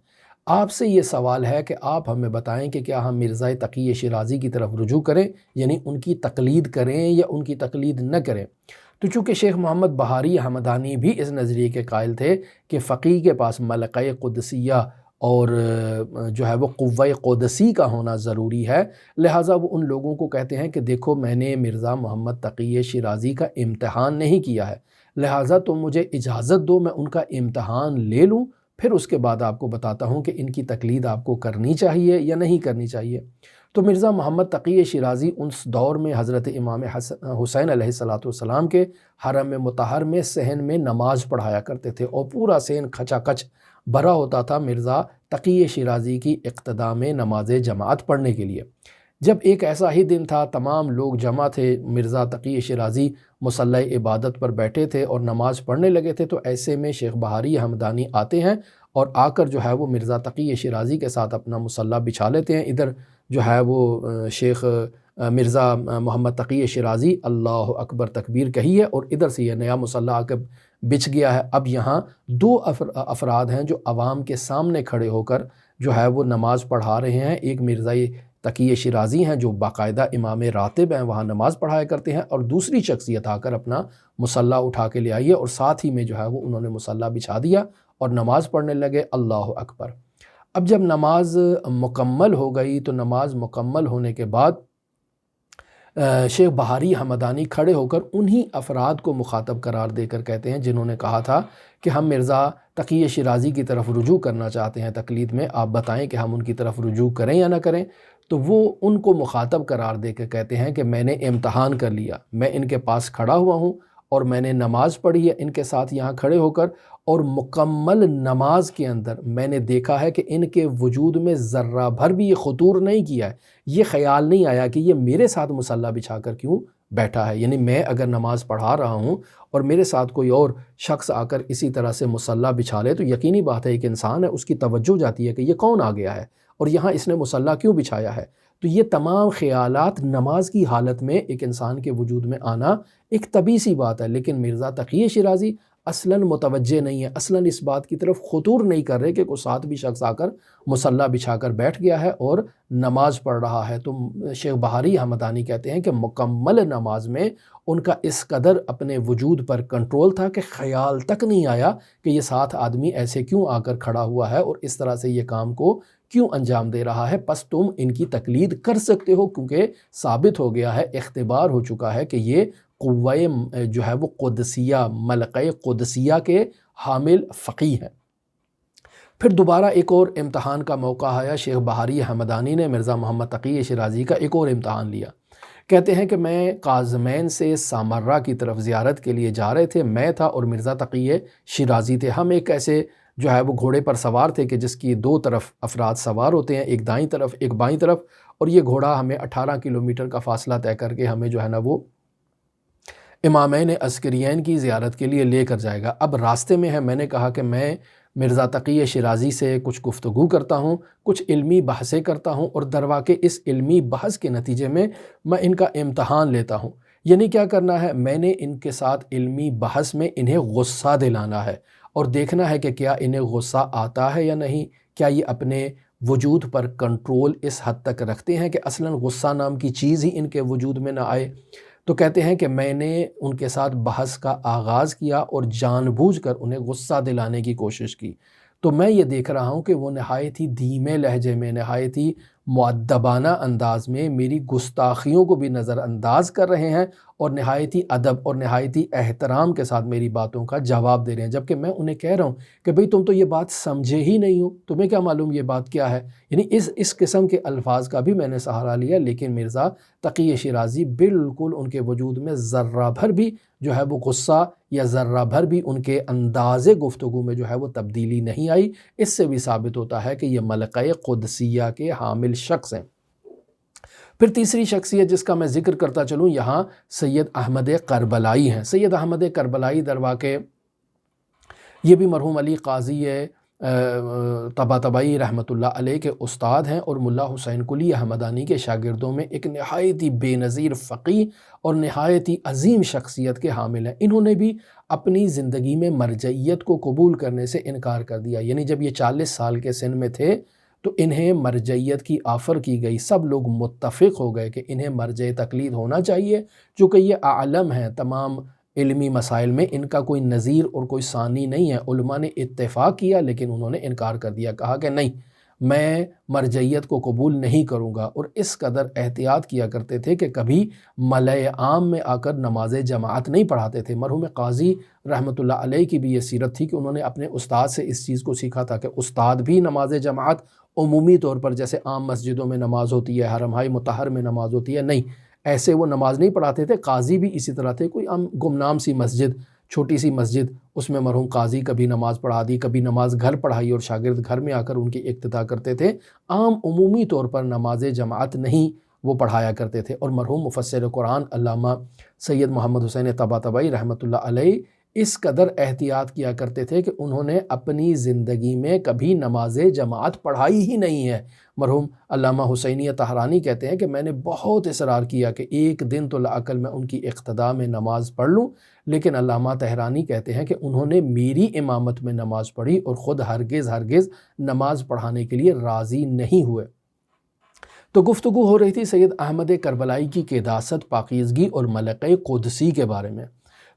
آپ سے یہ سوال ہے کہ آپ ہمیں بتائیں کہ کیا ہم مرزا تقی شیرازی کی طرف رجوع کریں، یعنی ان کی تقلید کریں یا ان کی تقلید نہ کریں؟ تو چونکہ شیخ محمد بہاری حمدانی بھی اس نظریے کے قائل تھے کہ فقیہ کے پاس ملکہ قدسیہ اور جو ہے وہ قوہ قدسی کا ہونا ضروری ہے، لہٰذا وہ ان لوگوں کو کہتے ہیں کہ دیکھو میں نے مرزا محمد تقی شیرازی کا امتحان نہیں کیا ہے، لہٰذا تم مجھے اجازت دو میں ان کا امتحان لے لوں، پھر اس کے بعد آپ کو بتاتا ہوں کہ ان کی تقلید آپ کو کرنی چاہیے یا نہیں کرنی چاہیے۔ تو مرزا محمد تقی شیرازی اس دور میں حضرت امام حسین علیہ السلام کے حرم مطہر میں صحن میں نماز پڑھایا کرتے تھے، اور پورا صحن کھچا کچ بھرا ہوتا تھا مرزا تقی شیرازی کی اقتداء میں نماز جماعت پڑھنے کے لیے۔ جب ایک ایسا ہی دن تھا، تمام لوگ جمع تھے، مرزا تقی شیرازی مصلی عبادت پر بیٹھے تھے اور نماز پڑھنے لگے تھے، تو ایسے میں شیخ بہاری حمدانی آتے ہیں اور آ کر جو ہے وہ مرزا تقی شیرازی کے ساتھ اپنا مصلی بچھا لیتے ہیں۔ ادھر جو ہے وہ شیخ مرزا محمد تقی شیرازی اللہ اکبر تکبیر کہی ہے، اور ادھر سے یہ نیا مصلی آ کے بچھ گیا ہے۔ اب یہاں دو افراد ہیں جو عوام کے سامنے کھڑے ہو کر جو ہے وہ نماز پڑھا رہے ہیں۔ ایک مرزا تقی شیرازی ہیں جو باقاعدہ امام راتب ہیں، وہاں نماز پڑھایا کرتے ہیں، اور دوسری شخصیت آ کر اپنا مصلی اٹھا کے لے آئی ہے، اور ساتھ ہی میں جو ہے وہ انہوں نے مصلی بچھا دیا اور نماز پڑھنے لگے۔ اللہ اکبر۔ اب جب نماز مکمل ہو گئی تو نماز مکمل ہونے کے بعد شیخ بہاری حمدانی کھڑے ہو کر انہی افراد کو مخاطب قرار دے کر کہتے ہیں جنہوں نے کہا تھا کہ ہم مرزا تقی شیرازی کی طرف رجوع کرنا چاہتے ہیں تقلید میں، آپ بتائیں کہ ہم ان کی طرف رجوع کریں یا نہ کریں۔ تو وہ ان کو مخاطب قرار دے کے کہتے ہیں کہ میں نے امتحان کر لیا، میں ان کے پاس کھڑا ہوا ہوں اور میں نے نماز پڑھی ہے ان کے ساتھ یہاں کھڑے ہو کر، اور مکمل نماز کے اندر میں نے دیکھا ہے کہ ان کے وجود میں ذرہ بھر بھی یہ خطور نہیں کیا ہے، یہ خیال نہیں آیا کہ یہ میرے ساتھ مصلی بچھا کر کیوں بیٹھا ہے۔ یعنی میں اگر نماز پڑھا رہا ہوں اور میرے ساتھ کوئی اور شخص آ کر اسی طرح سے مصلی بچھا لے تو یقینی بات ہے ایک انسان ہے، اس کی توجہ جاتی ہے کہ یہ کون آ گیا ہے اور یہاں اس نے مصلی کیوں بچھایا ہے۔ تو یہ تمام خیالات نماز کی حالت میں ایک انسان کے وجود میں آنا ایک طبیعی سی بات ہے، لیکن مرزا تقی شیرازی اصلاً متوجہ نہیں ہے، اصلاً اس بات کی طرف خطور نہیں کر رہے کہ کوئی ساتھ بھی شخص آ کر مصلی بچھا کر بیٹھ گیا ہے اور نماز پڑھ رہا ہے۔ تو شیخ بہاری حمدانی کہتے ہیں کہ مکمل نماز میں ان کا اس قدر اپنے وجود پر کنٹرول تھا کہ خیال تک نہیں آیا کہ یہ ساتھ آدمی ایسے کیوں آ کر کھڑا ہوا ہے اور اس طرح سے یہ کام کو کیوں انجام دے رہا ہے۔ پس تم ان کی تقلید کر سکتے ہو کیونکہ ثابت ہو گیا ہے، اختبار ہو چکا ہے کہ یہ قوہ جو ہے وہ قدسیہ، ملکہ قدسیہ کے حامل فقیہ ہیں۔ پھر دوبارہ ایک اور امتحان کا موقع آیا، شیخ بہاری حمدانی نے مرزا محمد تقی شیرازی کا ایک اور امتحان لیا۔ کہتے ہیں کہ میں کاظمین سے سامرہ کی طرف زیارت کے لیے جا رہے تھے، میں تھا اور مرزا تقی شیرازی تھے۔ ہم ایک ایسے جو ہے وہ گھوڑے پر سوار تھے کہ جس کی دو طرف افراد سوار ہوتے ہیں، ایک دائیں طرف ایک بائیں طرف، اور یہ گھوڑا ہمیں 18 کلومیٹر کا فاصلہ طے کر کے ہمیں جو ہے نا وہ امامین عسکرین کی زیارت کے لیے لے کر جائے گا۔ اب راستے میں ہے، میں نے کہا کہ میں مرزا تقی شیرازی سے کچھ گفتگو کرتا ہوں، کچھ علمی بحثیں کرتا ہوں، اور درواقع اس علمی بحث کے نتیجے میں میں ان کا امتحان لیتا ہوں۔ یعنی کیا کرنا ہے، میں نے ان کے ساتھ علمی بحث میں انہیں غصہ دلانا ہے اور دیکھنا ہے کہ کیا انہیں غصہ آتا ہے یا نہیں، کیا یہ اپنے وجود پر کنٹرول اس حد تک رکھتے ہیں کہ اصلاً غصہ نام کی چیز ہی ان کے وجود میں نہ آئے۔ تو کہتے ہیں کہ میں نے ان کے ساتھ بحث کا آغاز کیا اور جان بوجھ کر انہیں غصہ دلانے کی کوشش کی۔ تو میں یہ دیکھ رہا ہوں کہ وہ نہایت ہی دھیمے لہجے میں، نہایت ہی مؤدبانہ انداز میں میری گستاخیوں کو بھی نظر انداز کر رہے ہیں اور نہایت ہی ادب اور نہایت ہی احترام کے ساتھ میری باتوں کا جواب دے رہے ہیں، جبکہ میں انہیں کہہ رہا ہوں کہ بھئی تم تو یہ بات سمجھے ہی نہیں ہو، تمہیں کیا معلوم یہ بات کیا ہے۔ یعنی اس قسم کے الفاظ کا بھی میں نے سہارا لیا، لیکن مرزا تقی شیرازی بالکل ان کے وجود میں ذرہ بھر بھی جو ہے وہ غصہ یا ذرہ بھر بھی ان کے انداز گفتگو میں جو ہے وہ تبدیلی نہیں آئی۔ اس سے بھی ثابت ہوتا ہے کہ یہ ملکہ قدسیہ کے حامل شخص ہیں۔ پھر تیسری شخصیت جس کا میں ذکر کرتا چلوں، یہاں سید احمد کربلائی ہیں۔ سید احمد کربلائی درواقع یہ بھی مرحوم علی قاضی طباطبائی رحمۃ اللہ علیہ کے استاد ہیں اور ملا حسین قلی حمدانی کے شاگردوں میں ایک نہایت ہی بے نظیر فقیہ اور نہایت ہی عظیم شخصیت کے حامل ہیں۔ انہوں نے بھی اپنی زندگی میں مرجعیت کو قبول کرنے سے انکار کر دیا، یعنی جب یہ 40 سال کے سن میں تھے تو انہیں مرجعیت کی آفر کی گئی، سب لوگ متفق ہو گئے کہ انہیں مرجع تقلید ہونا چاہیے، چونکہ یہ اعلم ہیں تمام علمی مسائل میں، ان کا کوئی نظیر اور کوئی ثانی نہیں ہے۔ علماء نے اتفاق کیا لیکن انہوں نے انکار کر دیا، کہا کہ نہیں، میں مرجعیت کو قبول نہیں کروں گا، اور اس قدر احتیاط کیا کرتے تھے کہ کبھی ملأ عام میں آ کر نماز جماعت نہیں پڑھاتے تھے۔ مرحوم قاضی رحمۃ اللہ علیہ کی بھی یہ سیرت تھی کہ انہوں نے اپنے استاد سے اس چیز کو سیکھا تھا کہ استاد بھی نماز جماعت عمومی طور پر جیسے عام مسجدوں میں نماز ہوتی ہے، حرمہائے مطہر میں نماز ہوتی ہے، نہیں، ایسے وہ نماز نہیں پڑھاتے تھے۔ قاضی بھی اسی طرح تھے، کوئی گمنام سی مسجد، چھوٹی سی مسجد، اس میں مرحوم قاضی کبھی نماز پڑھا دی، کبھی نماز گھر پڑھائی اور شاگرد گھر میں آ کر ان کی اقتداء کرتے تھے۔ عام عمومی طور پر نماز جماعت نہیں وہ پڑھایا کرتے تھے۔ اور مرحوم مفسر قرآن علامہ سید محمد حسین طباطبائی رحمۃ اللہ علیہ اس قدر احتیاط کیا کرتے تھے کہ انہوں نے اپنی زندگی میں کبھی نماز جماعت پڑھائی ہی نہیں ہے۔ مرحوم علامہ حسینی طہرانی کہتے ہیں کہ میں نے بہت اصرار کیا کہ ایک دن تو لااقل میں ان کی اقتداء میں نماز پڑھ لوں، لیکن علامہ طہرانی کہتے ہیں کہ انہوں نے میری امامت میں نماز پڑھی اور خود ہرگز نماز پڑھانے کے لیے راضی نہیں ہوئے۔ تو گفتگو ہو رہی تھی سید احمد کربلائی کی قداست، پاکیزگی اور ملکہ قدسی کے بارے میں۔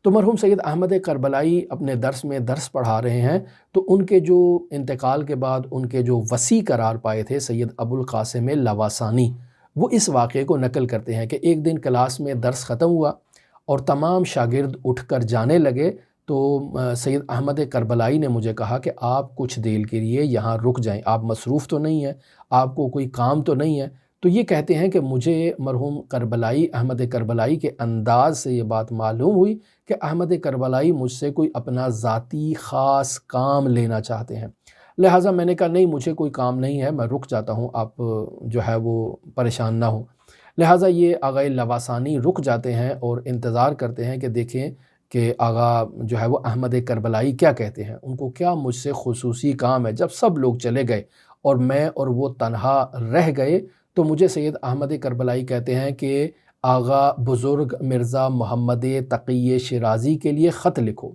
تو مرحوم سید احمد کربلائی اپنے درس میں درس پڑھا رہے ہیں، تو ان کے جو انتقال کے بعد ان کے جو وصی قرار پائے تھے سید ابو القاسم لواسانی، وہ اس واقعے کو نقل کرتے ہیں کہ ایک دن کلاس میں درس ختم ہوا اور تمام شاگرد اٹھ کر جانے لگے، تو سید احمد کربلائی نے مجھے کہا کہ آپ کچھ دیر کے لیے یہاں رک جائیں، آپ مصروف تو نہیں ہیں، آپ کو کوئی کام تو نہیں ہے۔ تو یہ کہتے ہیں کہ مجھے مرحوم کربلائی احمد کربلائی کے انداز سے یہ بات معلوم ہوئی کہ احمد کربلائی مجھ سے کوئی اپنا ذاتی خاص کام لینا چاہتے ہیں، لہٰذا میں نے کہا نہیں، مجھے کوئی کام نہیں ہے، میں رک جاتا ہوں، آپ جو ہے وہ پریشان نہ ہوں۔ لہٰذا یہ آغا لواسانی رک جاتے ہیں اور انتظار کرتے ہیں کہ دیکھیں کہ آغا جو ہے وہ احمد کربلائی کیا کہتے ہیں، ان کو کیا مجھ سے خصوصی کام ہے۔ جب سب لوگ چلے گئے اور میں اور وہ تنہا رہ گئے، تو مجھے سید احمد کربلائی کہتے ہیں کہ آغا بزرگ مرزا محمد تقی شیرازی کے لیے خط لکھو۔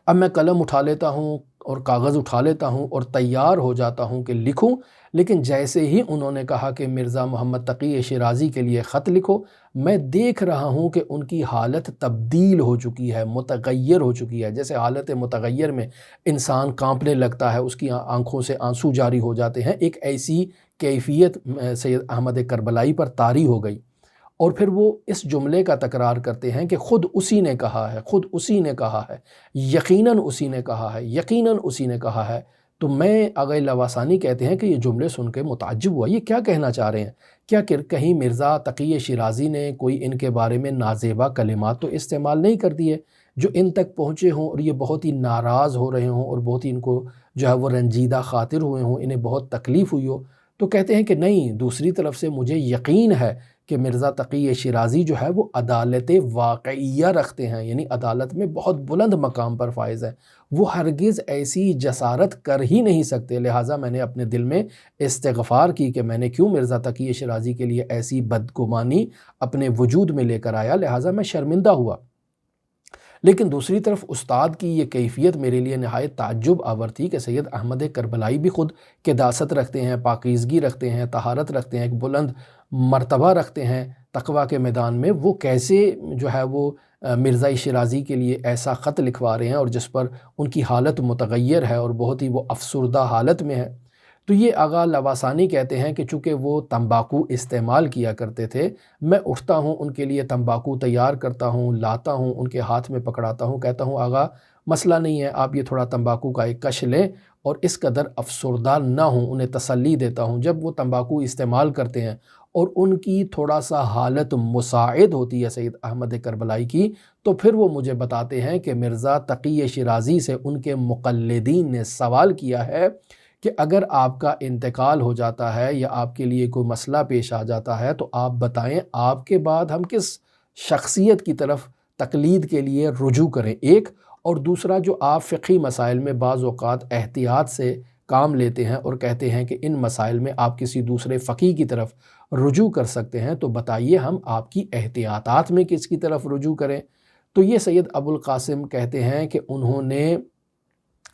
اب میں قلم اٹھا لیتا ہوں اور کاغذ اٹھا لیتا ہوں اور تیار ہو جاتا ہوں کہ لکھوں، لیکن جیسے ہی انہوں نے کہا کہ مرزا محمد تقی شیرازی کے لیے خط لکھو، میں دیکھ رہا ہوں کہ ان کی حالت تبدیل ہو چکی ہے، متغیر ہو چکی ہے۔ جیسے حالت متغیر میں انسان کانپنے لگتا ہے، اس کی آنکھوں سے آنسو جاری ہو جاتے ہیں، ایک ایسی کیفیت سید احمد کربلائی پر طاری ہو گئی، اور پھر وہ اس جملے کا تکرار کرتے ہیں کہ خود اسی نے کہا ہے، خود اسی نے کہا ہے، یقیناً اسی نے کہا ہے، یقیناً اسی نے کہا ہے۔ تو میں آغا لواسانی کہتے ہیں کہ یہ جملے سن کے متعجب ہوا، یہ کیا کہنا چاہ رہے ہیں؟ کیا کہیں مرزا تقی شیرازی نے کوئی ان کے بارے میں نازیبا کلمات تو استعمال نہیں کر دیے جو ان تک پہنچے ہوں اور یہ بہت ہی ناراض ہو رہے ہوں اور بہت ہی ان کو جو ہے وہ رنجیدہ خاطر ہوئے ہوں، انہیں بہت تکلیف ہوئی ہو؟ تو کہتے ہیں کہ نہیں، دوسری طرف سے مجھے یقین ہے کہ مرزا تقی شیرازی جو ہے وہ عدالت واقعیہ رکھتے ہیں، یعنی عدالت میں بہت بلند مقام پر فائز ہیں، وہ ہرگز ایسی جسارت کر ہی نہیں سکتے۔ لہٰذا میں نے اپنے دل میں استغفار کی کہ میں نے کیوں مرزا تقی شیرازی کے لیے ایسی بدگمانی اپنے وجود میں لے کر آیا، لہٰذا میں شرمندہ ہوا۔ لیکن دوسری طرف استاد کی یہ کیفیت میرے لیے نہایت تعجب آور تھی کہ سید احمد کربلائی بھی خود قداست رکھتے ہیں، پاکیزگی رکھتے ہیں، طہارت رکھتے ہیں، ایک بلند مرتبہ رکھتے ہیں تقویٰ کے میدان میں، وہ کیسے جو ہے وہ مرزا شیرازی کے لیے ایسا خط لکھوا رہے ہیں اور جس پر ان کی حالت متغیر ہے اور بہت ہی وہ افسردہ حالت میں ہے؟ تو یہ آغا لواسانی کہتے ہیں کہ چونکہ وہ تمباکو استعمال کیا کرتے تھے، میں اٹھتا ہوں، ان کے لیے تمباکو تیار کرتا ہوں، لاتا ہوں، ان کے ہاتھ میں پکڑاتا ہوں، کہتا ہوں آغا مسئلہ نہیں ہے، آپ یہ تھوڑا تمباکو کا ایک کش لیں اور اس قدر افسردہ نہ ہوں، انہیں تسلی دیتا ہوں۔ جب وہ تمباکو استعمال کرتے ہیں اور ان کی تھوڑا سا حالت مساعد ہوتی ہے سید احمد کربلائی کی، تو پھر وہ مجھے بتاتے ہیں کہ مرزا تقی شیرازی سے ان کے مقلدین نے سوال کیا ہے کہ اگر آپ کا انتقال ہو جاتا ہے یا آپ کے لیے کوئی مسئلہ پیش آ جاتا ہے تو آپ بتائیں آپ کے بعد ہم کس شخصیت کی طرف تقلید کے لیے رجوع کریں، ایک، اور دوسرا جو آپ فقہی مسائل میں بعض اوقات احتیاط سے کام لیتے ہیں اور کہتے ہیں کہ ان مسائل میں آپ کسی دوسرے فقیہ کی طرف رجوع کر سکتے ہیں، تو بتائیے ہم آپ کی احتیاطات میں کس کی طرف رجوع کریں؟ تو یہ سید ابو القاسم کہتے ہیں کہ انہوں نے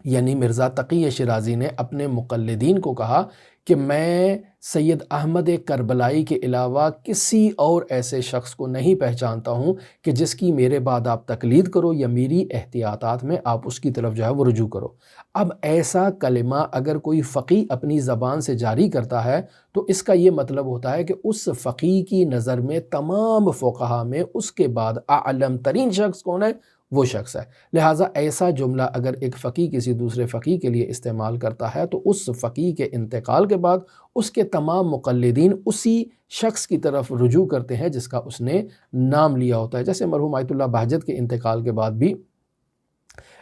یعنی مرزا تقی شیرازی نے اپنے مقلدین کو کہا کہ میں سید احمد کربلائی کے علاوہ کسی اور ایسے شخص کو نہیں پہچانتا ہوں کہ جس کی میرے بعد آپ تقلید کرو یا میری احتیاطات میں آپ اس کی طرف جو ہے وہ رجوع کرو۔ اب ایسا کلمہ اگر کوئی فقیہ اپنی زبان سے جاری کرتا ہے تو اس کا یہ مطلب ہوتا ہے کہ اس فقیہ کی نظر میں تمام فقہا میں اس کے بعد اعلم ترین شخص کون ہے؟ وہ شخص ہے۔ لہٰذا ایسا جملہ اگر ایک فقیہ کسی دوسرے فقیہ کے لیے استعمال کرتا ہے تو اس فقیہ کے انتقال کے بعد اس کے تمام مقلدین اسی شخص کی طرف رجوع کرتے ہیں جس کا اس نے نام لیا ہوتا ہے۔ جیسے مرحوم آیت اللہ بہجت کے انتقال کے بعد بھی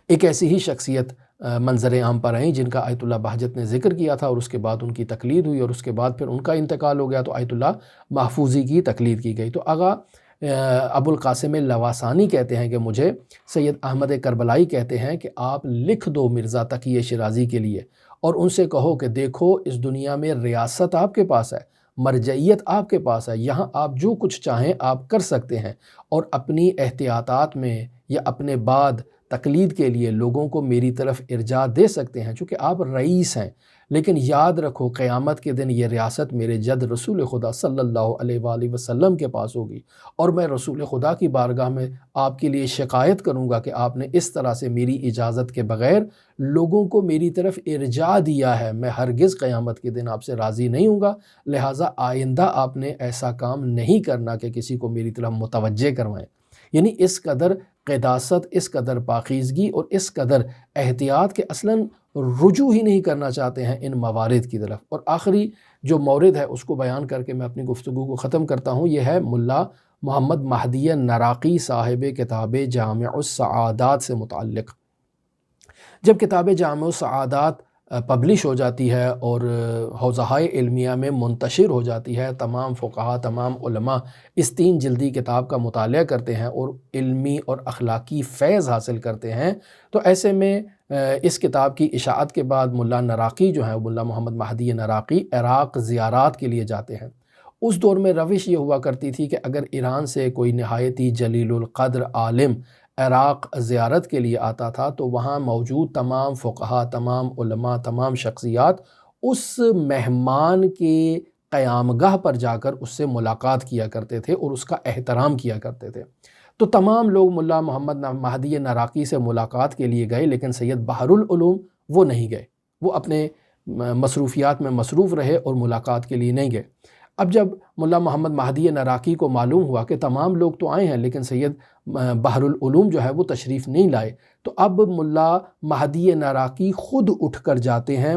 ایک ایسی ہی شخصیت منظر عام پر آئیں جن کا آیت اللہ بہجت نے ذکر کیا تھا، اور اس کے بعد ان کی تقلید ہوئی، اور اس کے بعد پھر ان کا انتقال ہو گیا تو آیت اللہ محفوظی کی تقلید کی گئی۔ تو آغا ابو القاسم لواسانی کہتے ہیں کہ مجھے سید احمد کربلائی کہتے ہیں کہ آپ لکھ دو مرزا تقی شیرازی کے لیے اور ان سے کہو کہ دیکھو اس دنیا میں ریاست آپ کے پاس ہے، مرجعیت آپ کے پاس ہے، یہاں آپ جو کچھ چاہیں آپ کر سکتے ہیں اور اپنی احتیاطات میں یا اپنے بعد تقلید کے لیے لوگوں کو میری طرف ارجاع دے سکتے ہیں چونکہ آپ رئیس ہیں، لیکن یاد رکھو قیامت کے دن یہ ریاست میرے جد رسول خدا صلی اللہ علیہ وآلہ وسلم کے پاس ہوگی اور میں رسول خدا کی بارگاہ میں آپ کے لیے شکایت کروں گا کہ آپ نے اس طرح سے میری اجازت کے بغیر لوگوں کو میری طرف ارجاع دیا ہے، میں ہرگز قیامت کے دن آپ سے راضی نہیں ہوں گا، لہٰذا آئندہ آپ نے ایسا کام نہیں کرنا کہ کسی کو میری طرف متوجہ کروائیں۔ یعنی اس قدر قداست، اس قدر پاکیزگی اور اس قدر احتیاط کے اصلاً رجوع ہی نہیں کرنا چاہتے ہیں ان موارد کی طرف۔ اور آخری جو مورد ہے اس کو بیان کر کے میں اپنی گفتگو کو ختم کرتا ہوں، یہ ہے ملا محمد مہدی نراقی صاحب کتاب جامع السعادات سے متعلق۔ جب کتاب جامع السعادات پبلش ہو جاتی ہے اور حوزہائے علمیہ میں منتشر ہو جاتی ہے، تمام فقہا، تمام علماء اس 3 جلدی کتاب کا مطالعہ کرتے ہیں اور علمی اور اخلاقی فیض حاصل کرتے ہیں، تو ایسے میں اس کتاب کی اشاعت کے بعد ملا نراقی جو ہے، ملا محمد مہدی نراقی عراق زیارات کے لیے جاتے ہیں۔ اس دور میں روش یہ ہوا کرتی تھی کہ اگر ایران سے کوئی نہایت ہی جلیل القدر عالم عراق زیارت کے لیے آتا تھا تو وہاں موجود تمام فقہا، تمام علماء، تمام شخصیات اس مہمان کے قیام گاہ پر جا کر اس سے ملاقات کیا کرتے تھے اور اس کا احترام کیا کرتے تھے۔ تو تمام لوگ ملا محمد مہدی نراقی سے ملاقات کے لیے گئے، لیکن سید بحر العلوم وہ نہیں گئے، وہ اپنے مصروفیات میں مصروف رہے اور ملاقات کے لیے نہیں گئے۔ اب جب ملا محمد مہدی نراقی کو معلوم ہوا کہ تمام لوگ تو آئے ہیں لیکن سید بحر العلوم جو ہے وہ تشریف نہیں لائے، تو اب ملا مہدی نراقی خود اٹھ کر جاتے ہیں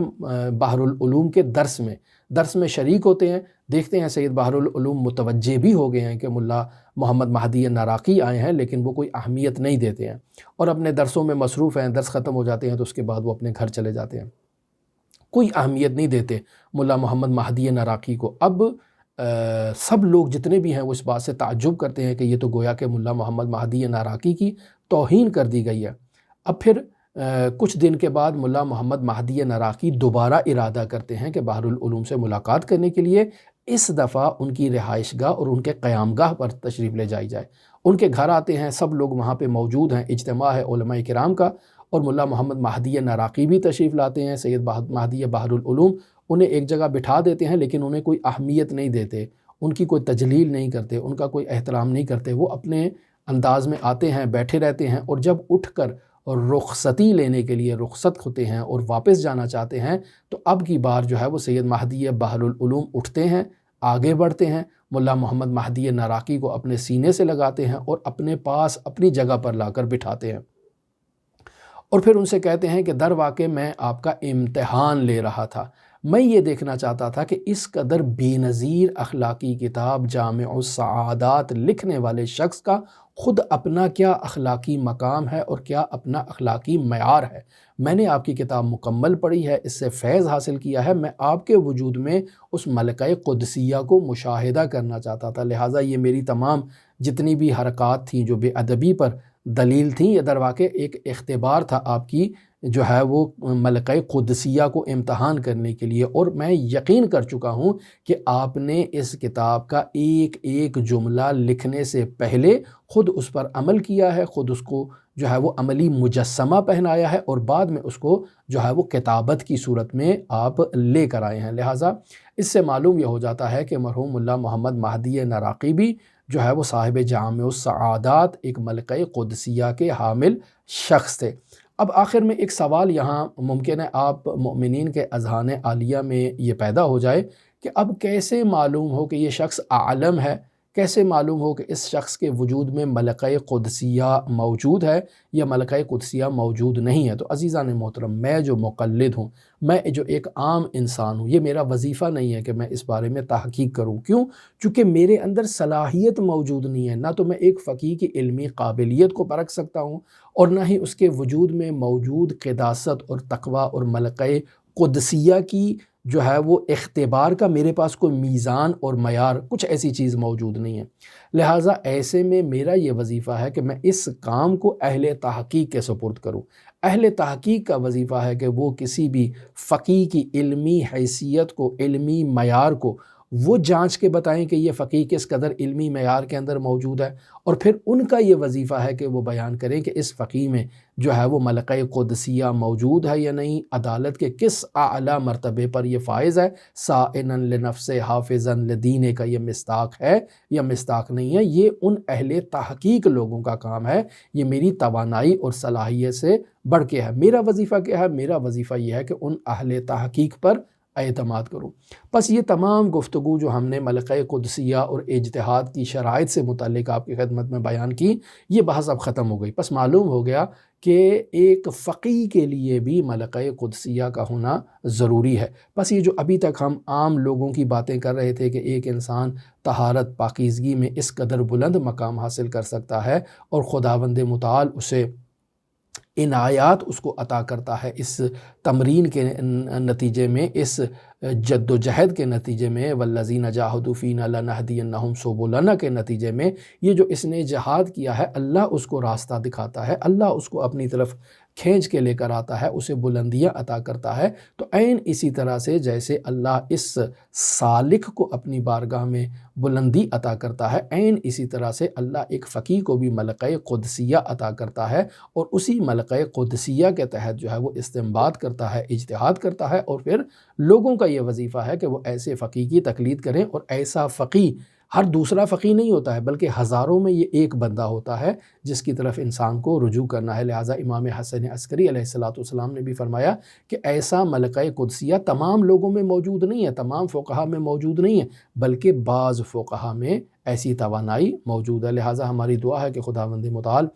بحر العلوم کے درس میں شریک ہوتے ہیں، دیکھتے ہیں سید بحر العلوم متوجہ بھی ہو گئے ہیں کہ ملا محمد مہدی نراقی آئے ہیں، لیکن وہ کوئی اہمیت نہیں دیتے ہیں اور اپنے درسوں میں مصروف ہیں، درس ختم ہو جاتے ہیں تو اس کے بعد وہ اپنے گھر چلے جاتے ہیں، کوئی اہمیت نہیں دیتے ملا محمد مہدی نراقی کو۔ اب سب لوگ جتنے بھی ہیں وہ اس بات سے تعجب کرتے ہیں کہ یہ تو گویا کہ ملا محمد مہدی نراقی کی توہین کر دی گئی ہے۔ اب پھر کچھ دن کے بعد ملا محمد مہدی نراقی دوبارہ ارادہ کرتے ہیں کہ بحر العلوم سے ملاقات کرنے کے لیے اس دفعہ ان کی رہائش گاہ اور ان کے قیام گاہ پر تشریف لے جائی جائے۔ ان کے گھر آتے ہیں، سب لوگ وہاں پہ موجود ہیں، اجتماع ہے علماء کرام کا، اور ملا محمد مہدی نراقی بھی تشریف لاتے ہیں۔ سید مہدی بحر العلوم انہیں ایک جگہ بٹھا دیتے ہیں لیکن انہیں کوئی اہمیت نہیں دیتے، ان کی کوئی تجلیل نہیں کرتے، ان کا کوئی احترام نہیں کرتے، وہ اپنے انداز میں آتے ہیں، بیٹھے رہتے ہیں، اور جب اٹھ کر رخصتی لینے کے لیے رخصت ہوتے ہیں اور واپس جانا چاہتے ہیں تو اب کی بار جو ہے وہ سید مہدی بحر العلوم اٹھتے ہیں، آگے بڑھتے ہیں، ملا محمد مہدی نراقی کو اپنے سینے سے لگاتے ہیں اور اپنے پاس اپنی جگہ پر لا کر بٹھاتے ہیں، اور پھر ان سے کہتے ہیں کہ در واقع میں آپ کا امتحان لے رہا تھا، میں یہ دیکھنا چاہتا تھا کہ اس قدر بے نظیر اخلاقی کتاب جامع السعادات لکھنے والے شخص کا خود اپنا کیا اخلاقی مقام ہے اور کیا اپنا اخلاقی معیار ہے۔ میں نے آپ کی کتاب مکمل پڑھی ہے، اس سے فیض حاصل کیا ہے، میں آپ کے وجود میں اس ملکہ قدسیہ کو مشاہدہ کرنا چاہتا تھا، لہٰذا یہ میری تمام جتنی بھی حرکات تھیں جو بے ادبی پر دلیل تھیں، یہ در واقع ایک اختبار تھا آپ کی جو ہے وہ ملکہ قدسیہ کو امتحان کرنے کے لیے، اور میں یقین کر چکا ہوں کہ آپ نے اس کتاب کا ایک ایک جملہ لکھنے سے پہلے خود اس پر عمل کیا ہے، خود اس کو جو ہے وہ عملی مجسمہ پہنایا ہے، اور بعد میں اس کو جو ہے وہ کتابت کی صورت میں آپ لے کر آئے ہیں۔ لہٰذا اس سے معلوم یہ ہو جاتا ہے کہ مرحوم ملا محمد مہدی نراقی بھی جو ہے وہ صاحب جامع السعادات ایک ملکہ قدسیہ کے حامل شخص تھے۔ اب آخر میں ایک سوال یہاں ممکن ہے آپ مؤمنین کے اذہان عالیہ میں یہ پیدا ہو جائے کہ اب کیسے معلوم ہو کہ یہ شخص عالم ہے، کیسے معلوم ہو کہ اس شخص کے وجود میں ملکہ قدسیہ موجود ہے یا ملکہ قدسیہ موجود نہیں ہے؟ تو عزیزان محترم، میں جو مقلد ہوں، میں جو ایک عام انسان ہوں، یہ میرا وظیفہ نہیں ہے کہ میں اس بارے میں تحقیق کروں۔ کیوں؟ چونکہ میرے اندر صلاحیت موجود نہیں ہے، نہ تو میں ایک فقیہ کی علمی قابلیت کو پرکھ سکتا ہوں اور نہ ہی اس کے وجود میں موجود قداست اور تقوی اور ملکہ قدسیہ کی جو ہے وہ اختبار کا میرے پاس کوئی میزان اور معیار کچھ ایسی چیز موجود نہیں ہے۔ لہٰذا ایسے میں میرا یہ وظیفہ ہے کہ میں اس کام کو اہل تحقیق کے سپرد کروں۔ اہل تحقیق کا وظیفہ ہے کہ وہ کسی بھی فقیہ کی علمی حیثیت کو، علمی معیار کو وہ جانچ کے بتائیں کہ یہ فقیہ کس قدر علمی معیار کے اندر موجود ہے، اور پھر ان کا یہ وظیفہ ہے کہ وہ بیان کریں کہ اس فقیہ میں جو ہے وہ ملکہ قدسیہ موجود ہے یا نہیں، عدالت کے کس اعلیٰ مرتبے پر یہ فائز ہے، صائنا لنفس حافظا لدین کا یہ مصداق ہے یا مصداق نہیں ہے۔ یہ ان اہل تحقیق لوگوں کا کام ہے، یہ میری توانائی اور صلاحیت سے بڑھ کے ہے۔ میرا وظیفہ کیا ہے؟ میرا وظیفہ یہ ہے کہ ان اہل تحقیق پر اعتماد کروں۔ بس یہ تمام گفتگو جو ہم نے ملکہ قدسیہ اور اجتہاد کی شرائط سے متعلق آپ کی خدمت میں بیان کی، یہ بحث اب ختم ہو گئی۔ بس معلوم ہو گیا کہ ایک فقیہ کے لیے بھی ملکہ قدسیہ کا ہونا ضروری ہے۔ بس یہ جو ابھی تک ہم عام لوگوں کی باتیں کر رہے تھے کہ ایک انسان طہارت پاکیزگی میں اس قدر بلند مقام حاصل کر سکتا ہے اور خداوند متعال اسے عنایات اس کو عطا کرتا ہے اس تمرین کے نتیجے میں، اس جد و جہد کے نتیجے میں، والذین جاہدوا فینا لنہدینہم سبلنا کے نتیجے میں، یہ جو اس نے جہاد کیا ہے اللہ اس کو راستہ دکھاتا ہے، اللہ اس کو اپنی طرف کھینچ کے لے کر آتا ہے، اسے بلندیاں عطا کرتا ہے۔ تو عین اسی طرح سے جیسے اللہ اس سالک کو اپنی بارگاہ میں بلندی عطا کرتا ہے، عین اسی طرح سے اللہ ایک فقیہ کو بھی ملکہ قدسیہ عطا کرتا ہے، اور اسی ملکہ قدسیہ کے تحت جو ہے وہ استنباط کرتا ہے، اجتہاد کرتا ہے، اور پھر لوگوں کا یہ وظیفہ ہے کہ وہ ایسے فقیہ کی تقلید کریں، اور ایسا فقیہ ہر دوسرا فقیہ نہیں ہوتا ہے بلکہ ہزاروں میں یہ ایک بندہ ہوتا ہے جس کی طرف انسان کو رجوع کرنا ہے۔ لہٰذا امام حسن عسکری علیہ السلام نے بھی فرمایا کہ ایسا ملکہ قدسیہ تمام لوگوں میں موجود نہیں ہے، تمام فقہا میں موجود نہیں ہے، بلکہ بعض فقہا میں ایسی توانائی موجود ہے۔ لہٰذا ہماری دعا ہے کہ خداوند متعال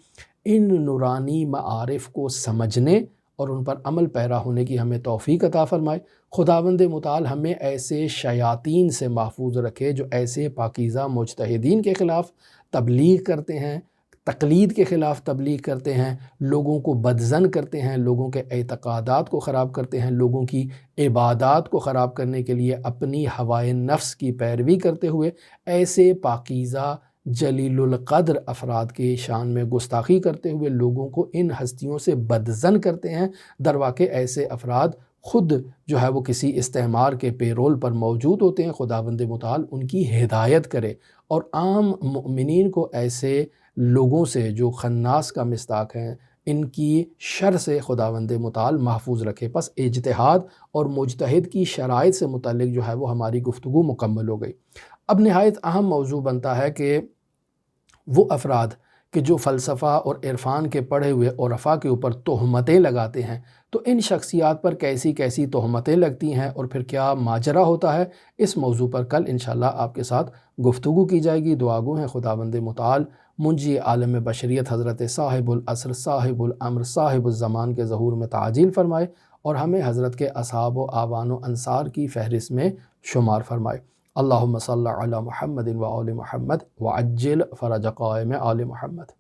ان نورانی معارف کو سمجھنے اور ان پر عمل پیرا ہونے کی ہمیں توفیق عطا فرمائے۔ خداوند متعال ہمیں ایسے شیاطین سے محفوظ رکھے جو ایسے پاکیزہ مجتہدین کے خلاف تبلیغ کرتے ہیں، تقلید کے خلاف تبلیغ کرتے ہیں، لوگوں کو بدظن کرتے ہیں، لوگوں کے اعتقادات کو خراب کرتے ہیں، لوگوں کی عبادات کو خراب کرنے کے لیے اپنی ہوائے نفس کی پیروی کرتے ہوئے ایسے پاکیزہ جلیل القدر افراد کی شان میں گستاخی کرتے ہوئے لوگوں کو ان ہستیوں سے بدظن کرتے ہیں۔ درواقع ایسے افراد خود جو ہے وہ کسی استعمار کے پیرول پر موجود ہوتے ہیں۔ خداوند متعال ان کی ہدایت کرے اور عام مؤمنین کو ایسے لوگوں سے جو خناس کا مصداق ہیں ان کی شر سے خداوند متعال محفوظ رکھے۔ پس اجتہاد اور مجتہد کی شرائط سے متعلق جو ہے وہ ہماری گفتگو مکمل ہو گئی۔ اب نہایت اہم موضوع بنتا ہے کہ وہ افراد کہ جو فلسفہ اور عرفان کے پڑھے ہوئے عرفاء کے اوپر تہمتیں لگاتے ہیں، تو ان شخصیات پر کیسی کیسی تہمتیں لگتی ہیں اور پھر کیا ماجرا ہوتا ہے، اس موضوع پر کل انشاءاللہ آپ کے ساتھ گفتگو کی جائے گی۔ دعاگو ہیں خداوند متعال منجی عالم بشریت حضرت صاحب العصر صاحب الامر صاحب الزمان کے ظہور میں تعجیل فرمائے اور ہمیں حضرت کے اصحاب و آوان و انصار کی فہرست میں شمار فرمائے۔ اللہم صلی علی محمد و آل محمد وعجل فرج قائم آل محمد۔